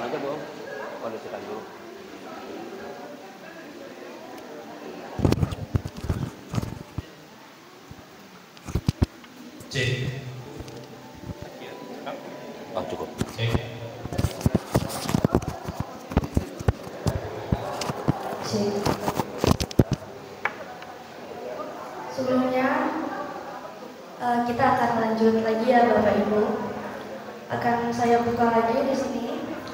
aja Bu, kondisikan dulu. Cek. Oh cukup. Cek. Cek. Sebelumnya kita akan lanjut lagi ya Bapak Ibu. Akan saya buka lagi di sini.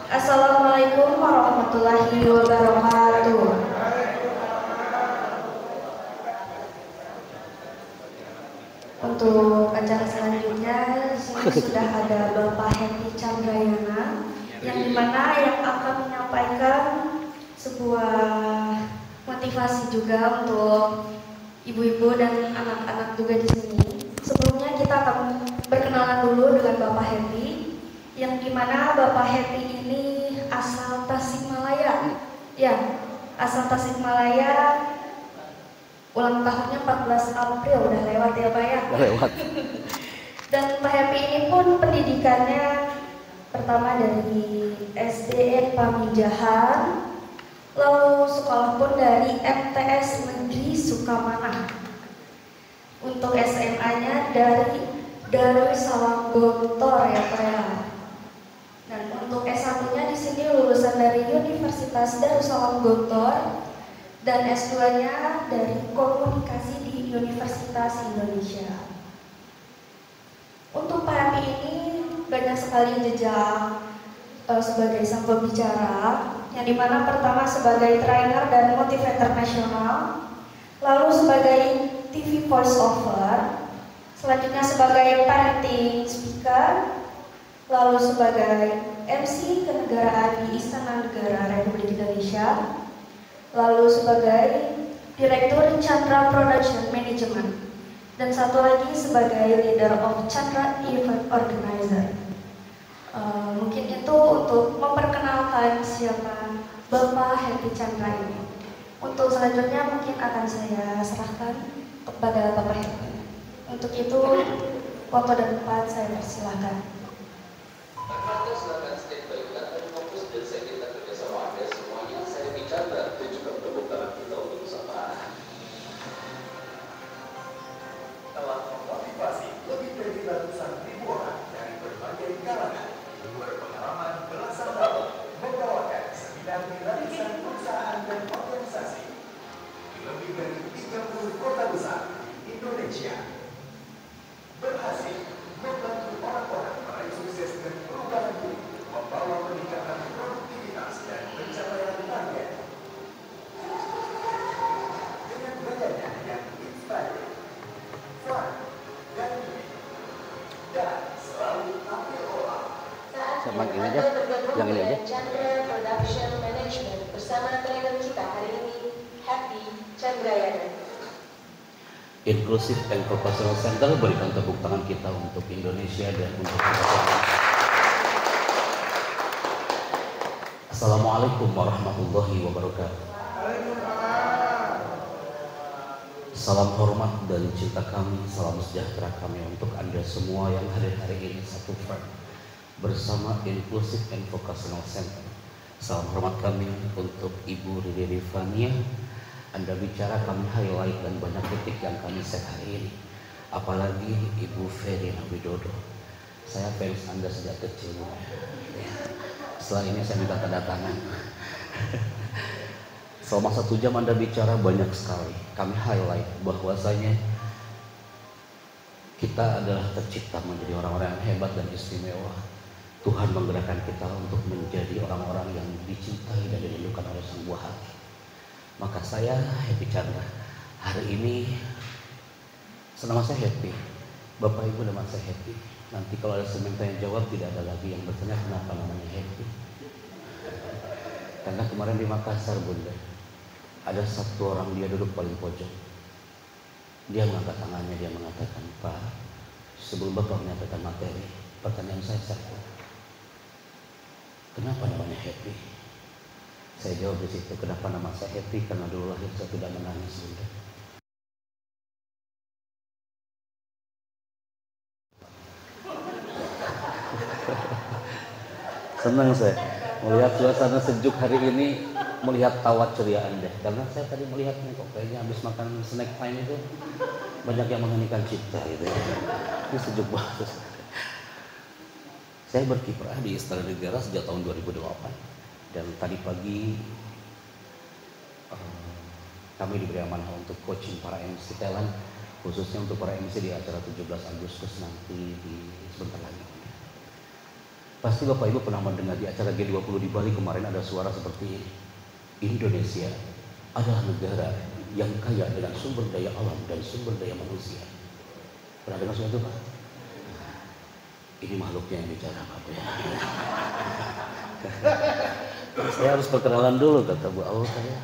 Assalamualaikum warahmatullahi wabarakatuh. Untuk acara selanjutnya di sini sudah ada Bapak Hendy Chandrayana yang dimana yang akan menyampaikan sebuah motivasi juga untuk ibu-ibu dan anak-anak juga di sini. Sebelumnya kita akan berkenalan dulu dengan Bapak Hendy, yang dimana Bapak Hendy ini asal Tasikmalaya. Ya, asal Tasikmalaya. Ulang tahunnya 14 April, udah lewat ya Pak ya? Udah lewat. Dan Pak Happy ini pun pendidikannya pertama dari SDN Pamijahan, lalu sekolah pun dari MTS Negeri Sukamana. Untuk SMA-nya dari Darussalam Gontor ya Pak ya. Dan untuk S1-nya di sini lulusan dari Universitas Darussalam Gontor dan S2-nya dari Komunikasi di Universitas Indonesia. Untuk Pak Happy ini banyak sekali jejak sebagai sang pembicara, yang dimana pertama sebagai trainer dan motivator nasional, lalu sebagai TV voice over, selanjutnya sebagai parenting speaker, lalu sebagai MC kenegaraan di Istana Negara Republik Indonesia, lalu sebagai Direktur Chandra Production Management, dan satu lagi sebagai Leader of Chandra Event Organizer. Mungkin itu untuk memperkenalkan siapa Bapak Hendy Chandra ini. Untuk selanjutnya mungkin akan saya serahkan kepada Bapak Hendy. Untuk itu foto dan tempat saya persilahkan. Silakan standby dan fokus dan saya minta kerjasama Anda semuanya. Saya bicara dan juga tepuk tangan kita untuk bersama. Telah memotivasi lebih dari ratusan ribu orang dari berbagai kalangan, berpengalaman belasan tahun, membawakan seminar di ratusan perusahaan dan organisasi di lebih dari 30 kota besar di Indonesia. Berhasil membantu orang-orang meraih sukses dan perubahan diri, membawa peningkatan produktivitas dan pencapaian target. Dengan gayanya yang inspiring, fun, dan unik, dan selalu tampil olah. Sama ini aja, yang ini aja. Chandra Production Management bersama trainer kita hari ini, Happy Chandrayana. Inclusive and Professional Center, berikan tepuk tangan kita untuk Indonesia dan untuk kita. Assalamualaikum warahmatullahi wabarakatuh. Salam hormat dan cinta kami, salam sejahtera kami untuk Anda semua yang hadir hari ini satu frame bersama Inclusive and Vocational Center. Salam hormat kami untuk Ibu Riri Rifania. Anda bicara kami highlight dan banyak titik yang kami set hari ini. Apalagi Ibu Ferry Widodo. Saya fans Anda sejak kecil. Setelah ini saya minta tanda tangan. Selama 1 jam Anda bicara banyak sekali. Kami highlight bahwasanya kita adalah tercipta menjadi orang-orang yang hebat dan istimewa. Tuhan menggerakkan kita untuk menjadi orang-orang yang dicintai dan dirindukan oleh Sang Buah Hati. Maka saya Happy Chandra hari ini senang, saya happy. Bapak Ibu nama saya happy. Nanti kalau ada seminta yang jawab tidak ada lagi yang bertanya kenapa namanya happy. Karena kemarin di Makassar Bunda ada satu orang, dia duduk paling pojok. Dia mengangkat tangannya, dia mengatakan, Pak, sebelum Bapak menyampaikan materi, pertanyaan saya satu, kenapa namanya happy? Saya jawab di situ, kenapa nama saya happy? Karena dulu lahir saya tidak menangis Bunda. Senang saya. Melihat suasana sejuk hari ini, melihat tawa ceria Anda. Karena saya tadi melihatnya kok kayaknya habis makan snack time itu banyak yang menghenikan cipta gitu ya. Ini sejuk banget. Saya berkiprah di Istana Negara sejak tahun 2008. Dan tadi pagi kami diberi amanah untuk coaching para MC talent, khususnya untuk para MC di acara 17 Agustus nanti di sebentar lagi. Pasti Bapak Ibu pernah mendengar di acara G20 di Bali kemarin ada suara seperti ini. Indonesia adalah negara yang kaya dengan sumber daya alam dan sumber daya manusia. Pernah dengar suatu Pak? Ini makhluknya yang bicara Bapak ya. Saya harus perkenalan dulu kata Bu Aul saya.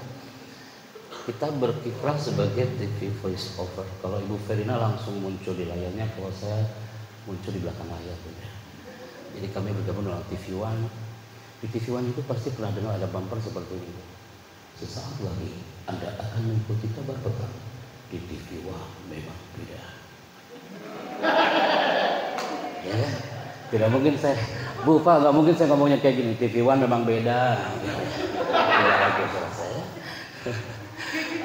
Kita berkiprah sebagai TV voice over. Kalau Ibu Verina langsung muncul di layarnya, kalau saya muncul di belakang layar. Jadi kami bergabung dalam TV One. Di TV One itu pasti pernah dengar ada bumper seperti ini. Sesaat lagi Anda akan mengikuti kabar petang di TV One memang beda. Ya, tidak mungkin saya, Bu Pak, nggak mungkin saya ngomongnya kayak gini. TV One memang beda.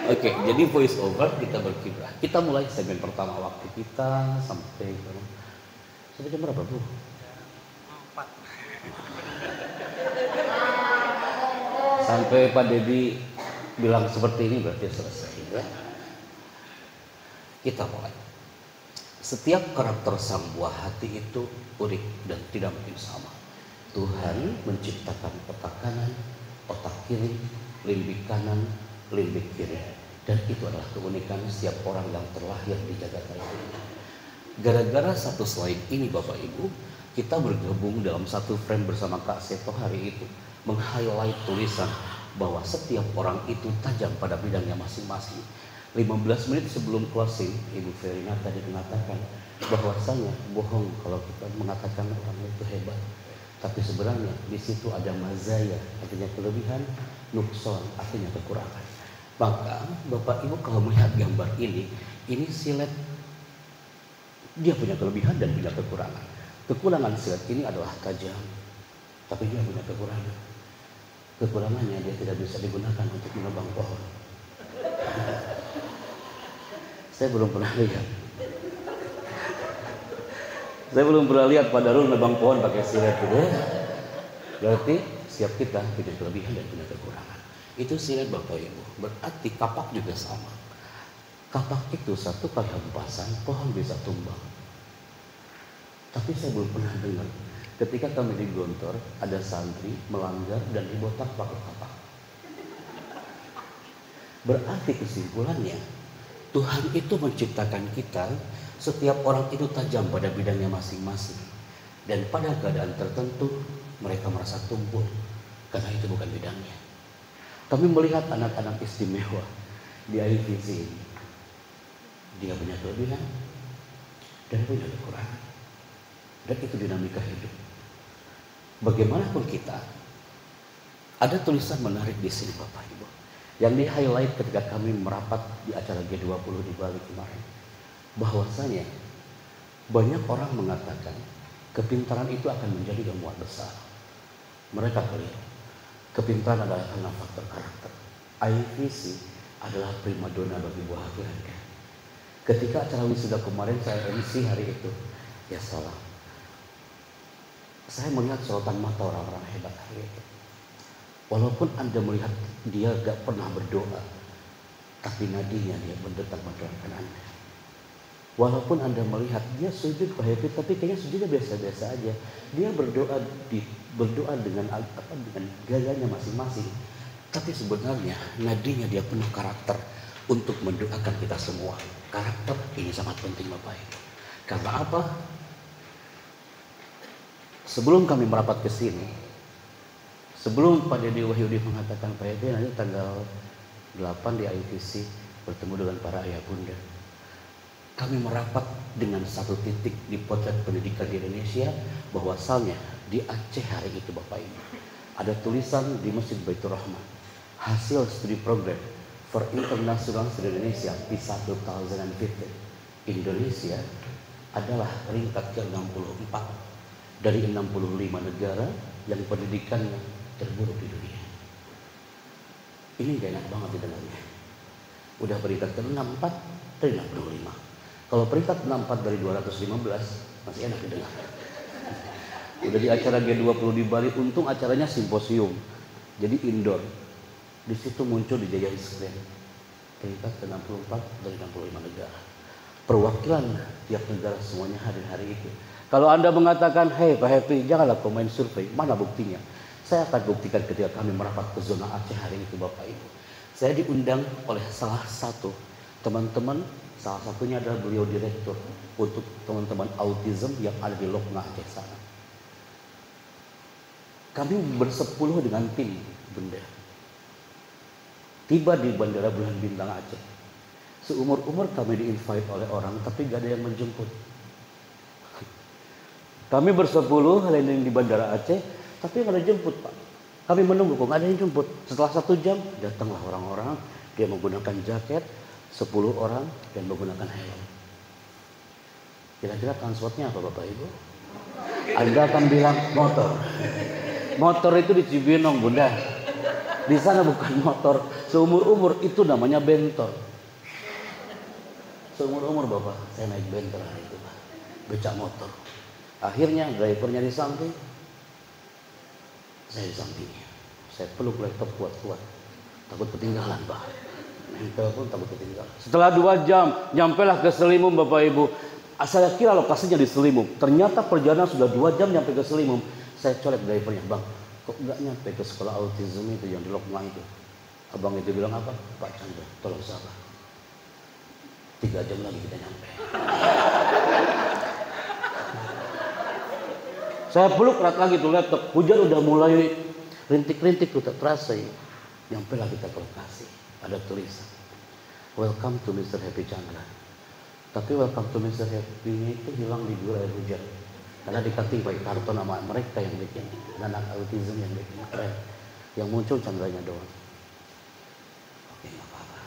Oke, jadi voice over kita berkiprah. Kita mulai segmen pertama waktu kita sampai jam berapa Bu? Sampai Pak Dedi bilang seperti ini berarti selesai ya. Kita mulai. Setiap karakter sang buah hati itu unik dan tidak mungkin sama. Tuhan menciptakan otak kanan, otak kiri, limbik kanan, limbik kiri. Dan itu adalah keunikan setiap orang yang terlahir di jagat raya ini. Gara-gara satu slide ini Bapak Ibu, kita bergabung dalam satu frame bersama Kak Seto hari itu, meng-highlight tulisan bahwa setiap orang itu tajam pada bidangnya masing-masing. 15 menit sebelum closing, Ibu Verina tadi mengatakan bahwasanya bohong kalau kita mengatakan orang itu hebat. Tapi sebenarnya di situ ada mazaya, artinya kelebihan, nukson, artinya kekurangan. Maka Bapak Ibu kalau melihat gambar ini silet dia punya kelebihan dan punya kekurangan. Kekurangan silet ini adalah tajam, tapi dia punya kekurangan. Kekurangannya dia tidak bisa digunakan untuk menebang pohon. Saya belum pernah lihat. Saya belum pernah lihat Pak Darul menebang pohon pakai silet gitu. Berarti setiap kita punya kelebihan dan punya kekurangan. Itu silet Bapak Ibu. Berarti kapak juga sama. Kapak itu satu kali hempasan pohon bisa tumbang. Tapi saya belum pernah dengar ketika kami di Gontor ada santri melanggar dan dibotak pakai kapak. Berarti kesimpulannya Tuhan itu menciptakan kita, setiap orang itu tajam pada bidangnya masing-masing. Dan pada keadaan tertentu mereka merasa tumpul karena itu bukan bidangnya. Kami melihat anak-anak istimewa di IVC ini. Dia punya kelebihan dan punya kekurangan. Dan itu dinamika hidup. Bagaimanapun kita, ada tulisan menarik di sini Bapak Ibu, yang di highlight ketika kami merapat di acara G20 di Bali kemarin. Bahwasanya banyak orang mengatakan kepintaran itu akan menjadi ilmuwan besar. Mereka keliru. Kepintaran adalah karena faktor karakter. IVC adalah primadona bagi buah hati Anda. Ketika acara wisuda kemarin saya MC hari itu, ya salah. Saya melihat sorotan mata orang-orang hebat hari itu. Walaupun Anda melihat dia gak pernah berdoa, tapi nadinya dia mendetak mendoakan Anda. Walaupun Anda melihat dia sujud Pak Happy, tapi kayaknya sujudnya biasa-biasa aja. Dia berdoa dengan gayanya masing-masing. Tapi sebenarnya nadinya dia penuh karakter untuk mendoakan kita semua. Karakter ini sangat penting Bapak Ibu. Karena apa? Sebelum kami merapat ke sini, sebelum Pak Dedi Wahyudi mengatakan Pak Dedi nanti tanggal 8 di ITC bertemu dengan para ayah bunda, kami merapat dengan satu titik di potret pendidikan di Indonesia, bahwasalnya di Aceh hari itu Bapak Ibu ada tulisan di Masjid Baitur Rahman, hasil studi program for International Student Indonesia PISA 2015. Indonesia adalah peringkat ke-64 dari 65 negara yang pendidikannya terburuk di dunia. Ini gak enak banget didengarnya. Udah peringkat ke-64 dari 65. Kalau peringkat 64 dari 215 masih enak didengar. Udah di acara G20 di Bali, untung acaranya simposium, jadi indoor. Di situ muncul di Giant Square peringkat ke-64 dari 65 negara. Perwakilan tiap negara semuanya hadir hari itu. Kalau Anda mengatakan, "Hei Pak Happy, janganlah kau main survei," mana buktinya? Saya akan buktikan ketika kami merapat ke zona Aceh hari itu, Bapak Ibu. Saya diundang oleh salah satu teman-teman, salah satunya adalah beliau direktur untuk teman-teman autism yang ada di Lokna Aceh sana. Kami bersepuluh dengan tim Bunda. Tiba di Bandara Bulan Bintang Aceh. Seumur-umur kami di-invite oleh orang, tapi gak ada yang menjemput. Kami bersepuluh landing di Bandara Aceh, tapi gak ada jemput, Pak. Kami menunggu, kok gak ada yang jemput. Setelah 1 jam, datanglah orang-orang. Dia menggunakan jaket, 10 orang, dan menggunakan helm. Kira-kira transportnya apa, Bapak Ibu? Anda akan bilang motor. Motor itu di Cibinong, Bunda. Di sana bukan motor. Seumur-umur itu namanya bentor. Seumur-umur Bapak, saya naik bentor hari itu, Pak. Becak motor. Akhirnya drivernya di samping, saya di sampingnya. Saya peluk laptop kuat-kuat. Takut ketinggalan, Pak. Nempel pun takut ketinggalan. Setelah 2 jam, nyampelah ke Selimum, Bapak Ibu. Saya kira lokasinya di Selimum. Ternyata perjalanan sudah 2 jam nyampe ke Selimum. Saya colek drivernya, "Bang, kok nggak nyampe ke sekolah autism itu yang di Lokma itu?" Abang itu bilang apa? "Pak Chandra, tolong sabar. 3 jam lagi kita nyampe." Saya peluk erat lagi tuh laptop. Hujan udah mulai rintik-rintik, udah terasa ya. Nyampe lah kita ke lokasi. Ada tulisan, "Welcome to Mr. Happy Chandra." Tapi welcome to Mr. Happy itu hilang di gurun air hujan. Karena dikating pakai karton nama mereka yang bikin, anak autism yang bikin keren. Yang muncul Chandranya doang. Oke, nggak apa-apa.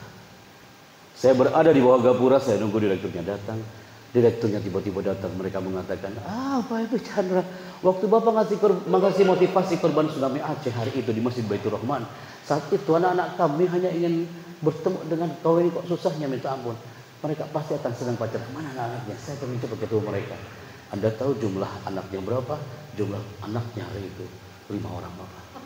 Saya berada di bawah gapura, saya nunggu direkturnya datang. Direkturnya tiba-tiba datang, mereka mengatakan, "Pak Happy Chandra, waktu Bapak ngasih motivasi korban tsunami Aceh hari itu di Masjid Baitur Rahman, saat itu anak-anak kami hanya ingin bertemu dengan kau ini, kok susahnya minta ampun. Mereka pasti akan senang pacaran. Mana anak-anaknya? Saya ingin cepat ketemu mereka." Anda tahu jumlah anaknya berapa? Jumlah anaknya hari itu 5 orang, Bapak.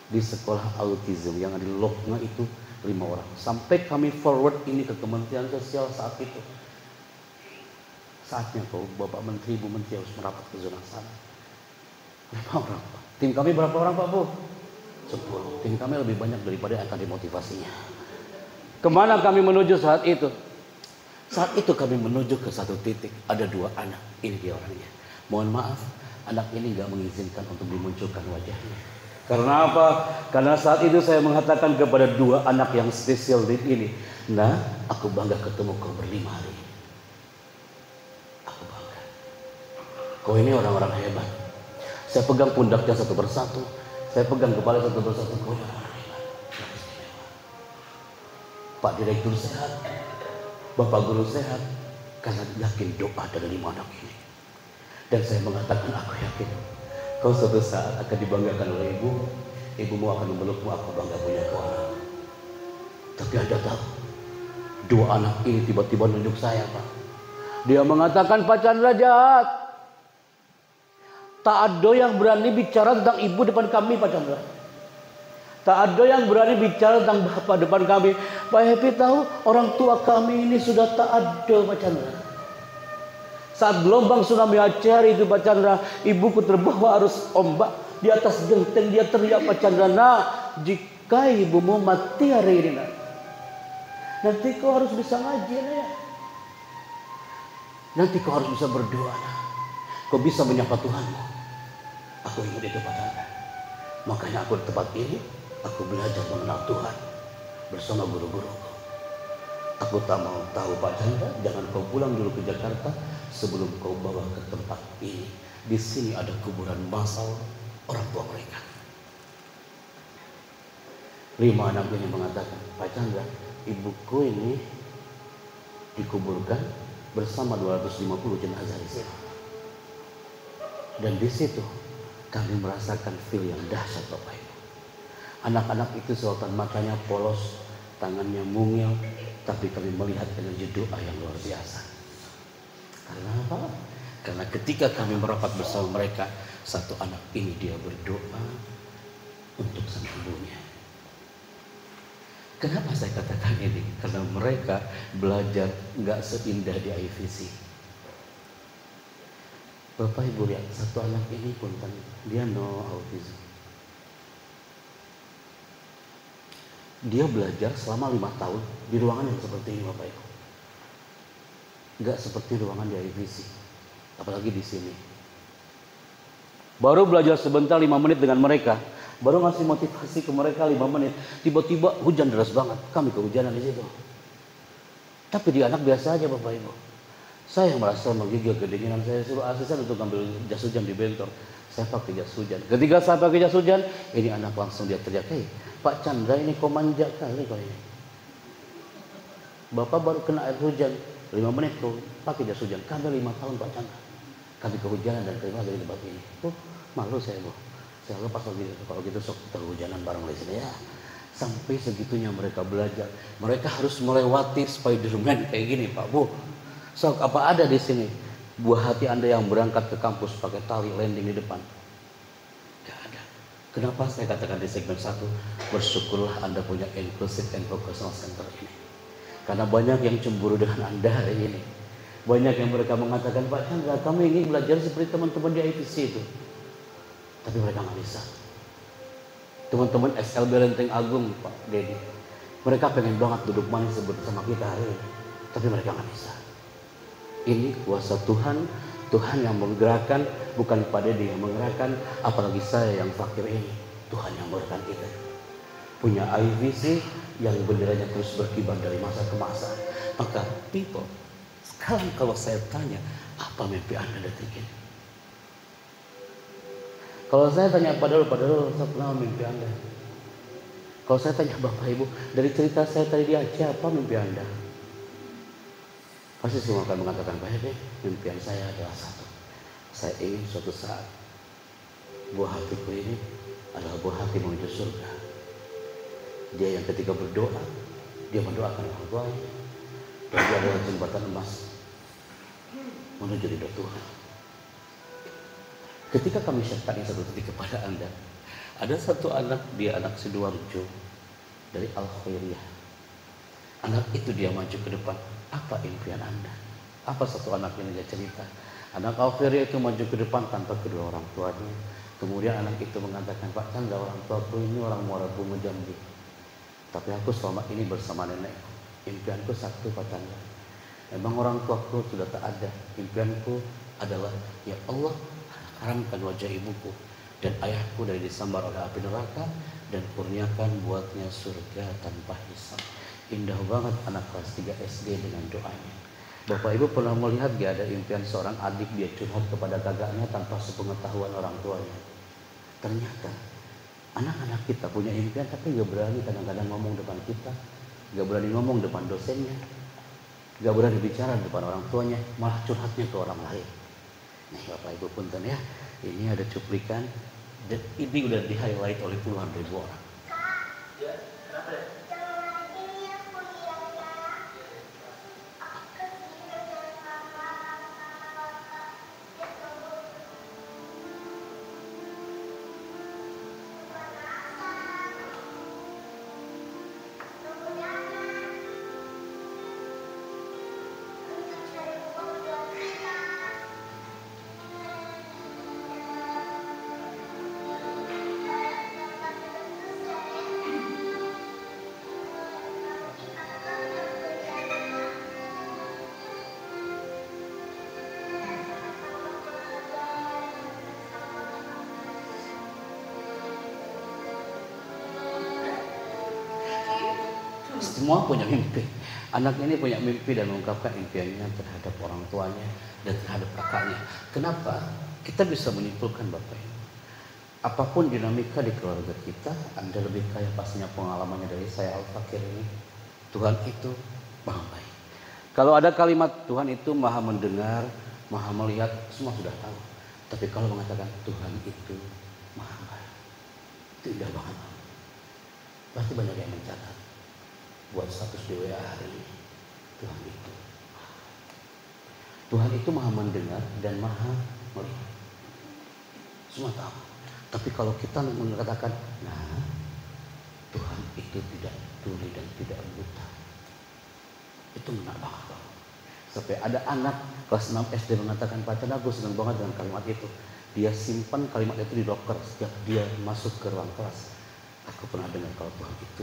Di sekolah autism yang ada di Lokna itu 5 orang. Sampai kami forward ini ke Kementerian Sosial saat itu. Saatnya kau Bapak Menteri, Bu Menteri harus merapat ke zona sana. 5 orang, Pak. Tim kami berapa orang, Pak Bu? 10. Tim kami lebih banyak daripada yang akan dimotivasinya. Kemana kami menuju saat itu? Saat itu kami menuju ke satu titik. Ada 2 anak. Ini dia orangnya. Mohon maaf, anak ini gak mengizinkan untuk dimunculkan wajahnya. Karena apa? Karena saat itu saya mengatakan kepada 2 anak yang spesial ini, "Nah, aku bangga ketemu kau berlima hari ini. Aku bangga. Kau ini orang-orang hebat." Saya pegang pundaknya satu persatu. Saya pegang kepala satu persatu. Kau ini orang hebat. Pak Direktur sehat. Bapak Guru sehat. Karena yakin doa dari 5 anak ini. Dan saya mengatakan, aku yakin kau suatu saat akan dibanggakan oleh ibu. Ibumu akan memelukmu, aku bangga punya kau anak. Tapi Anda tahu, 2 anak ini tiba-tiba nunjuk saya, Pak. Dia mengatakan, "Pak Chandra jahat. Tak ada yang berani bicara tentang ibu depan kami, Pak Chandra. Tak ada yang berani bicara tentang bapak depan kami. Pak Happy tahu, orang tua kami ini sudah tak ada, Pak Chandra. Saat gelombang tsunami Aceh hari itu, Pak Chandra, ibuku terbawa arus ombak. Di atas genteng dia teriak, Pak Chandra, "Nak, jika ibumu mati hari ini, nak, nanti kau harus bisa ngaji, ya. Nanti kau harus bisa berdoa, nak. Kau bisa menyapa Tuhanmu." Aku ingat itu, Pak Chandra. Makanya aku di tempat ini, aku belajar mengenal Tuhan bersama guru-guruku. Aku tak mau tahu, Pak Chandra, jangan kau pulang dulu ke Jakarta sebelum kau bawa ke tempat ini. Di sini ada kuburan massal orang tua mereka. 5 anak ini mengatakan, "Pak Chandra, ibuku ini dikuburkan bersama 250 jenazah di sini. Dan di situ kami merasakan feel yang dahsyat Bapak Ibu. Anak-anak itu sorotan matanya polos, tangannya mungil, tapi kami melihat energi doa yang luar biasa. Karena apa? Karena ketika kami merapat bersama mereka, satu anak ini dia berdoa untuk sang ibunya. Kenapa saya katakan ini? Karena mereka belajar nggak seindah di IVC. Bapak Ibu lihat, satu anak ini pun kan dia no autism. Dia belajar selama 5 tahun di ruangan yang seperti ini Bapak Ibu. Nggak seperti ruangan di IVC, apalagi di sini. Baru belajar sebentar 5 menit dengan mereka, baru ngasih motivasi ke mereka 5 menit, tiba-tiba hujan deras banget, kami kehujanan di situ. Tapi dia anak biasa aja Bapak Ibu. Saya yang merasa menggigil kedinginan, saya suruh asisten untuk ambil jas hujan di bentor. Saya pakai jas hujan. Ketika saya pakai jas hujan, ini anak langsung dia teriak, "Hei, Pak Chandra ini kok manja kali kok ini. Bapak baru kena air hujan, 5 menit tuh pakai jas hujan. Kami 5 tahun Pak Chandra. Kami kehujanan dan terima dari tempat ini." Malu saya Bu. Saya lepas kalau gitu sok terhujanan bareng di sini ya. Sampai segitunya mereka belajar. Mereka harus melewati Spiderman kayak gini Pak Bu. Sok apa ada di sini? Buah hati Anda yang berangkat ke kampus pakai tali landing di depan. Gak ada. Kenapa saya katakan di segmen 1, bersyukurlah Anda punya Inclusive and Vocational Center ini. Karena banyak yang cemburu dengan Anda hari ini. Banyak yang mereka mengatakan, "Pak Chandra, kami ingin belajar seperti teman-teman di IPC itu." Tapi mereka nggak bisa. Teman-teman SLB Lenteng Agung, Pak Dedi, mereka pengen banget duduk manis bersama kita hari ini. Tapi mereka nggak bisa. Ini kuasa Tuhan, Tuhan yang menggerakkan, bukan Pak Dedi yang menggerakkan, apalagi saya yang fakir ini. Tuhan yang menggerakkan kita. Punya IVC yang benderanya terus berkibar dari masa ke masa. Maka people, sekarang kalau saya tanya, apa mimpi Anda detik ini? Kalau saya tanya Pak Darul, saya kenal mimpi Anda. Kalau saya tanya Bapak Ibu, dari cerita saya tadi di Aceh, apa mimpi Anda? Pasti semua akan mengatakan, "Pak Hede, mimpian saya adalah satu. Saya ingin suatu saat buah hatiku ini adalah buah hati menuju surga." Dia yang ketika berdoa, dia mendoakan orang tuanya, dan dia adalah jembatan emas menuju ridho Tuhan. Ketika kami syarkan satu titik kepada Anda, ada satu anak, dia anak Sidoarjo dari Al-Khairiyah. Anak itu dia maju ke depan. Apa impian Anda? Apa satu anak ini dia cerita? Anak Al-Khairiyah itu maju ke depan tanpa kedua orang tuanya. Kemudian anak itu mengatakan, "Pak Chandra, orang tuaku ini orang Muara Bunga Jambi. Tapi aku selama ini bersama nenekku. Impianku satu Pak Chandra. Memang orang tuaku sudah tak ada. Impianku adalah, ya Allah, haramkan wajah ibuku dan ayahku dari disambar oleh api neraka dan kurniakan buatnya surga tanpa hisab." Indah banget anak kelas 3 SD dengan doanya. Bapak Ibu pernah melihat gak ada impian seorang adik dia curhat kepada kakaknya tanpa sepengetahuan orang tuanya? Ternyata anak-anak kita punya impian tapi gak berani kadang-kadang ngomong depan kita, gak berani ngomong depan dosennya, gak berani bicara depan orang tuanya, malah curhatnya ke orang lain. Nih Bapak Ibu punten ya, ini ada cuplikan dan ini udah di highlight oleh puluhan ribu orang. Semua punya mimpi. Anak ini punya mimpi dan mengungkapkan impiannya terhadap orang tuanya dan terhadap kakaknya. Kenapa? Kita bisa menyimpulkan Bapak Ibu, apapun dinamika di keluarga kita, Anda lebih kaya pastinya pengalamannya dari saya Al-Fakir ini. Tuhan itu maha baik. Kalau ada kalimat Tuhan itu maha mendengar, maha melihat, semua sudah tahu. Tapi kalau mengatakan Tuhan itu maha baik, itu indah banget. Pasti banyak yang mencatat buat status di WA hari ini. Tuhan itu maha mendengar dan maha melihat. Semua tahu. Tapi kalau kita mengatakan, nah, Tuhan itu tidak tuli dan tidak buta, itu benar banget. Sampai ada anak kelas 6 SD mengatakan, Pak Chan, aku senang banget dengan kalimat itu. Dia simpan kalimat itu di loker setiap dia masuk ke ruang kelas. Aku pernah dengar kalau Tuhan itu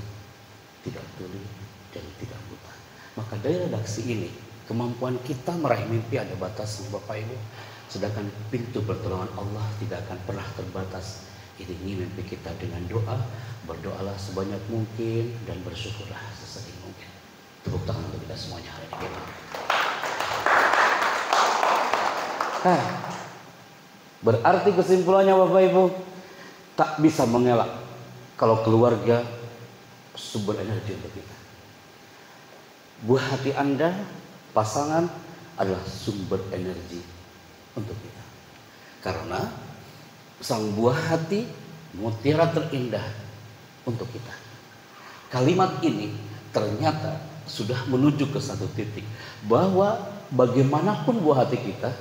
tidak tuli dan tidak buta. Maka dari redaksi ini, kemampuan kita meraih mimpi ada batasnya, Bapak Ibu. Sedangkan pintu pertolongan Allah tidak akan pernah terbatas. Iringi mimpi kita dengan doa, berdoalah sebanyak mungkin dan bersyukurlah sesering mungkin. Tepuk tangan untuk kita semuanya hari ini. Berarti kesimpulannya Bapak Ibu, tak bisa mengelak kalau keluarga sumber energi untuk kita. Buah hati Anda, pasangan adalah sumber energi untuk kita. Karena sang buah hati mutiara terindah untuk kita. Kalimat ini ternyata sudah menuju ke satu titik bahwa bagaimanapun buah hati kita,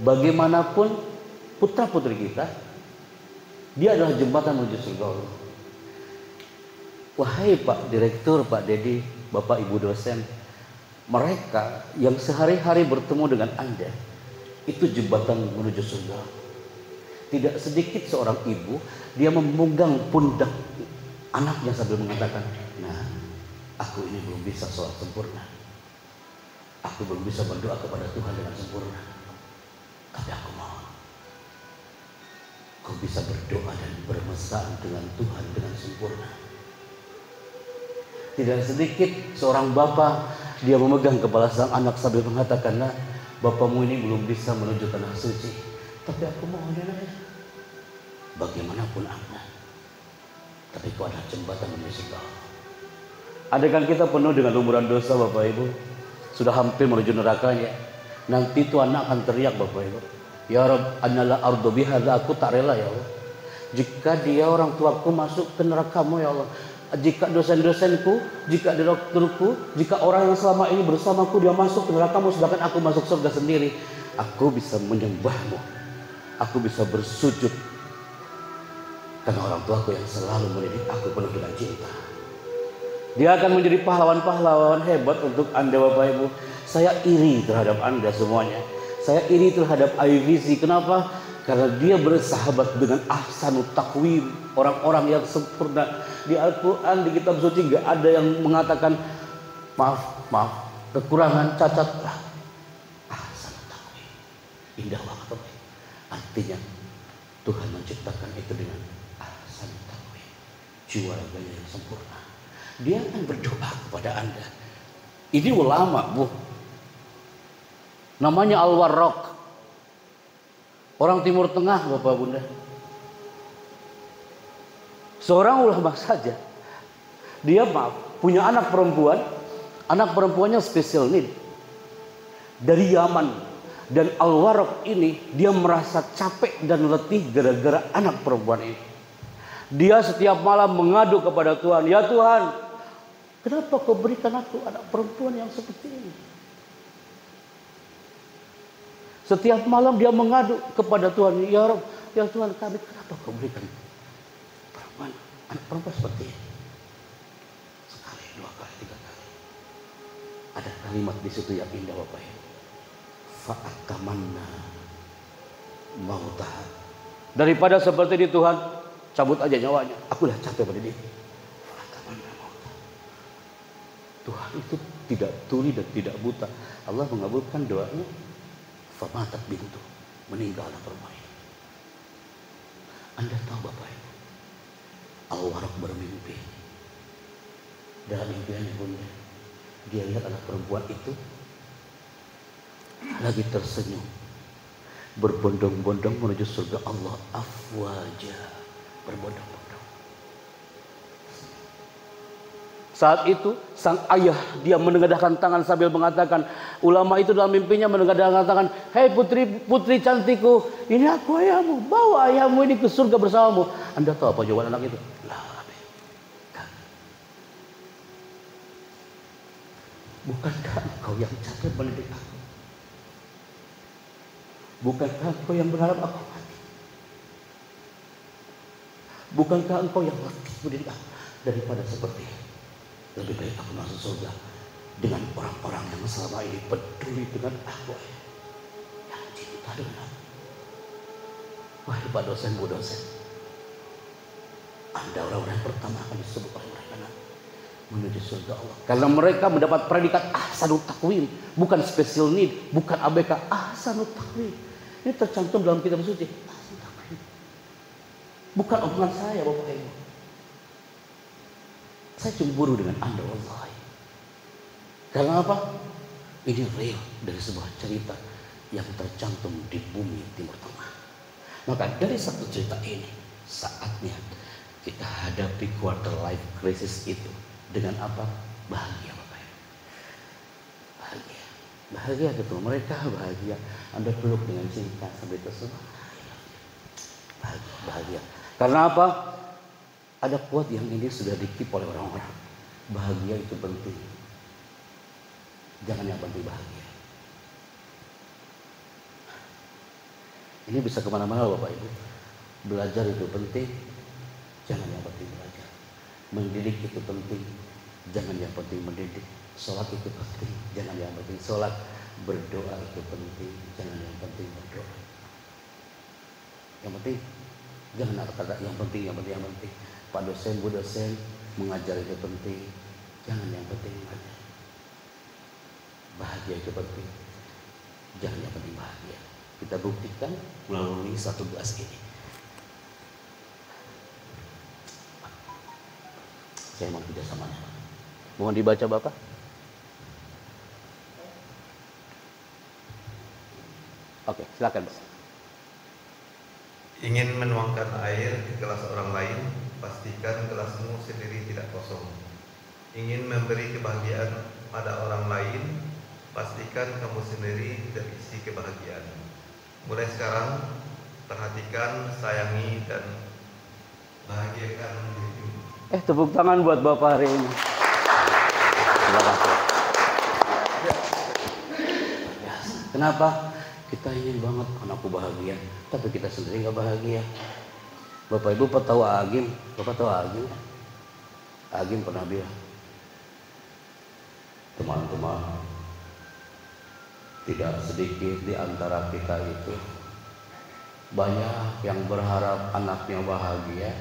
bagaimanapun putra putri kita, dia adalah jembatan menuju surga Allah. Wahai Pak Direktur, Pak Dedi, Bapak Ibu dosen, mereka yang sehari-hari bertemu dengan Anda, itu jembatan menuju surga. Tidak sedikit seorang ibu, dia memegang pundak anaknya sambil mengatakan, nah, aku ini belum bisa sholat sempurna, aku belum bisa berdoa kepada Tuhan dengan sempurna, tapi aku mau kau bisa berdoa dan bermesraan dengan Tuhan dengan sempurna. Tidak sedikit seorang bapak, dia memegang kepala sang anak sambil mengatakan, nah, bapakmu ini belum bisa menuju tanah suci, tapi aku mau nenek. Bagaimanapun Anda, tapi itu adalah jembatan menuju surga. Adakah kita penuh dengan lumuran dosa Bapak Ibu, sudah hampir menuju nerakanya, nanti itu anak akan teriak Bapak Ibu, ya Rabb, anala ardu bihadza, aku tak rela ya Allah jika dia orang tuaku masuk ke nerakamu ya Allah. Jika dosen-dosenku, jika direkturku, jika orang yang selama ini bersamaku dia masuk ke nerakamu sedangkan aku masuk surga sendiri, aku bisa menyembahmu, aku bisa bersujud karena orang tuaku yang selalu mendidik aku penuh dengan cinta. Dia akan menjadi pahlawan-pahlawan hebat untuk Anda Bapak Ibu. Saya iri terhadap Anda semuanya. Saya iri terhadap IVC. Kenapa? Karena dia bersahabat dengan ahsanut taqwim, orang-orang yang sempurna. Di Al-Quran, di kitab suci gak ada yang mengatakan maaf, kekurangan, cacat. Ahsanut taqwim, indah banget. Artinya Tuhan menciptakan itu dengan ahsanut taqwim, jiwa raganya yang sempurna. Dia akan berdoa kepada Anda. Ini ulama Bu, namanya Al-Warraq, orang Timur Tengah Bapak Bunda. Seorang ulama saja, dia punya anak perempuan, anak perempuannya special need dari Yaman. Dan Al-Warraq ini dia merasa capek dan letih gara-gara anak perempuan ini. Dia setiap malam mengadu kepada Tuhan, ya Tuhan, kenapa kau berikan aku anak perempuan yang seperti ini? Setiap malam dia mengadu kepada Tuhan, ya Rabb, ya Tuhan kami, kenapa kau berikan anak perempuan seperti ini? Sekali, dua kali, tiga kali. Ada kalimat di situ yang indah Bapak Ibu. Fa'atamanna mautah. Daripada seperti ini Tuhan, cabut aja nyawanya. Aku udah capek pada dia. Fa'atamanna mautah. Tuhan itu tidak tuli dan tidak buta. Allah mengabulkan doanya. Famatat bintu, meninggal anak perempuan ini. Anda tahu Bapak Ibu, Al-Warraq bermimpi. Dalam mimpiannya Bunda, dia lihat anak perempuan itu lagi tersenyum, berbondong-bondong menuju surga Allah, afwaja, berbondong-bondong. Saat itu sang ayah dia menengadahkan tangan sambil mengatakan, ulama itu dalam mimpinya menengadahkan tangan, hei putri cantikku, ini aku ayahmu, bawa ayahmu ini ke surga bersamamu. Anda tahu apa jawaban anak itu? Bukankah engkau yang capek mendidik aku? Bukankah engkau yang berharap aku mati? Bukankah engkau yang letih mendidik aku? Daripada seperti ini, lebih baik aku masuk surga dengan orang-orang yang selama ini peduli dengan aku, yang cinta dengan aku. Wahai Pak dosen, Bu dosen, Anda orang-orang yang pertama akan disebut oleh mereka nanti menuju surga Allah. Karena mereka mendapat predikat ahsanut takwim, bukan special need, bukan ABK, ahsanut takwim. Ini tercantum dalam kitab suci. Ahsanut takwim. Bukan omongan saya, Bapak Ibu. Saya cemburu dengan Anda, wallahi. Karena apa? Ini real dari sebuah cerita yang tercantum di bumi Timur Tengah. Maka dari satu cerita ini, saatnya kita hadapi quarter life crisis itu dengan apa? Bahagia, Bapak Ibu. Bahagia. Bahagia betul. Mereka bahagia. Anda peluk dengan cinta sampai tersenyum. Bahagia. Bahagia. Karena apa? Ada quote yang ini sudah dikip oleh orang-orang. Bahagia itu penting. Jangan yang penting bahagia. Ini bisa kemana-mana Bapak Ibu. Belajar itu penting. Jangan yang penting belajar. Mendidik itu penting. Jangan yang penting mendidik. Sholat itu penting. Jangan yang penting sholat. Berdoa itu penting. Jangan yang penting berdoa. Yang penting. Jangan kata yang penting, yang penting, yang penting. Pak dosen, Bu dosen, mengajar itu penting. Jangan yang penting mengajar. Bahagia itu penting. Jangan yang penting bahagia. Kita buktikan melalui satu gelas ini. Saya mau kerjasamanya. Mohon dibaca Bapak. Oke, silakan Bapak. Ingin menuangkan air di gelas orang lain, pastikan gelasmu sendiri tidak kosong. Ingin memberi kebahagiaan pada orang lain, pastikan kamu sendiri terisi kebahagiaan. Mulai sekarang, perhatikan, sayangi, dan bahagiakan dirimu. Tepuk tangan buat Bapak hari ini. Terima kasih. Kenapa? Kita ingin banget anakku bahagia, tapi kita sendiri nggak bahagia. Bapak Ibu tahu Agim? Bapak tahu Agim? Agim pernah bilang, teman-teman, tidak sedikit di antara kita itu banyak yang berharap anaknya bahagia,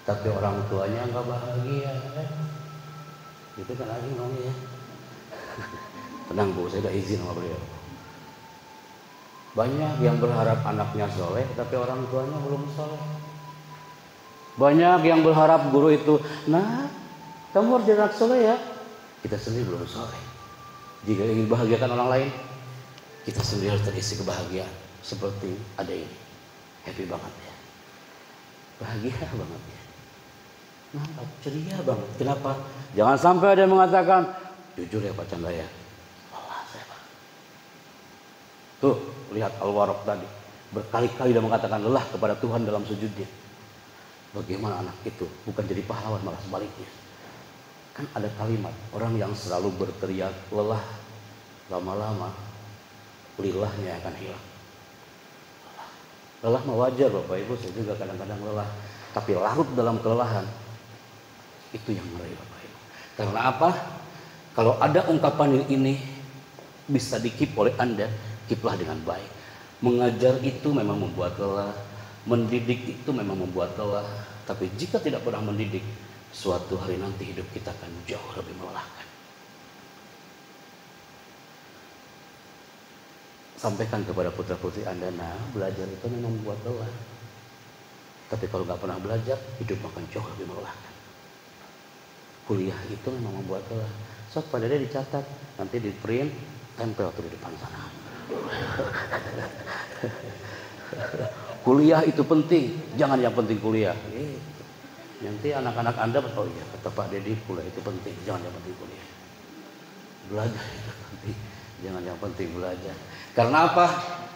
tapi orang tuanya nggak bahagia. Itu kan Agim ngomongnya. Tenang Bu, saya udah izin sama beliau. Banyak yang berharap anaknya soleh, tapi orang tuanya belum soleh. Banyak yang berharap guru itu, nah, kamu harus jadi anak soleh ya. Kita sendiri belum soleh. Jika ingin bahagiakan orang lain, kita sendiri harus terisi kebahagiaan. Seperti ada ini, happy banget ya, bahagia banget ya, nampak ceria banget. Kenapa? Jangan sampai ada yang mengatakan, jujur ya Pak Chandra ya, tuh, lihat Al-Waraq tadi. Berkali-kali dia mengatakan lelah kepada Tuhan dalam sujudnya. Bagaimana anak itu bukan jadi pahlawan, malah sebaliknya. Kan ada kalimat, orang yang selalu berteriak lelah, lama-lama lilahnya akan hilang. Lelah mah wajar Bapak Ibu, saya juga kadang-kadang lelah. Tapi larut dalam kelelahan, itu yang ngeri Bapak Ibu. Karena apa? Kalau ada ungkapan ini bisa dikip oleh Anda, kiplah dengan baik. Mengajar itu memang membuat lelah, mendidik itu memang membuat lelah. Tapi jika tidak pernah mendidik, suatu hari nanti hidup kita akan jauh lebih melelahkan. Sampaikan kepada putra-putri Anda, nah belajar itu memang membuat lelah. Tapi kalau nggak pernah belajar, hidup akan jauh lebih melelahkan. Kuliah itu memang membuat lelah. So pada dia dicatat, nanti di print, tempel tuh di depan sana. Kuliah itu penting, jangan yang penting kuliah. Nanti anak-anak Anda, oh iya kata Pak Deddy kuliah itu penting, jangan yang penting kuliah. Belajar itu penting, jangan yang penting belajar. Karena apa?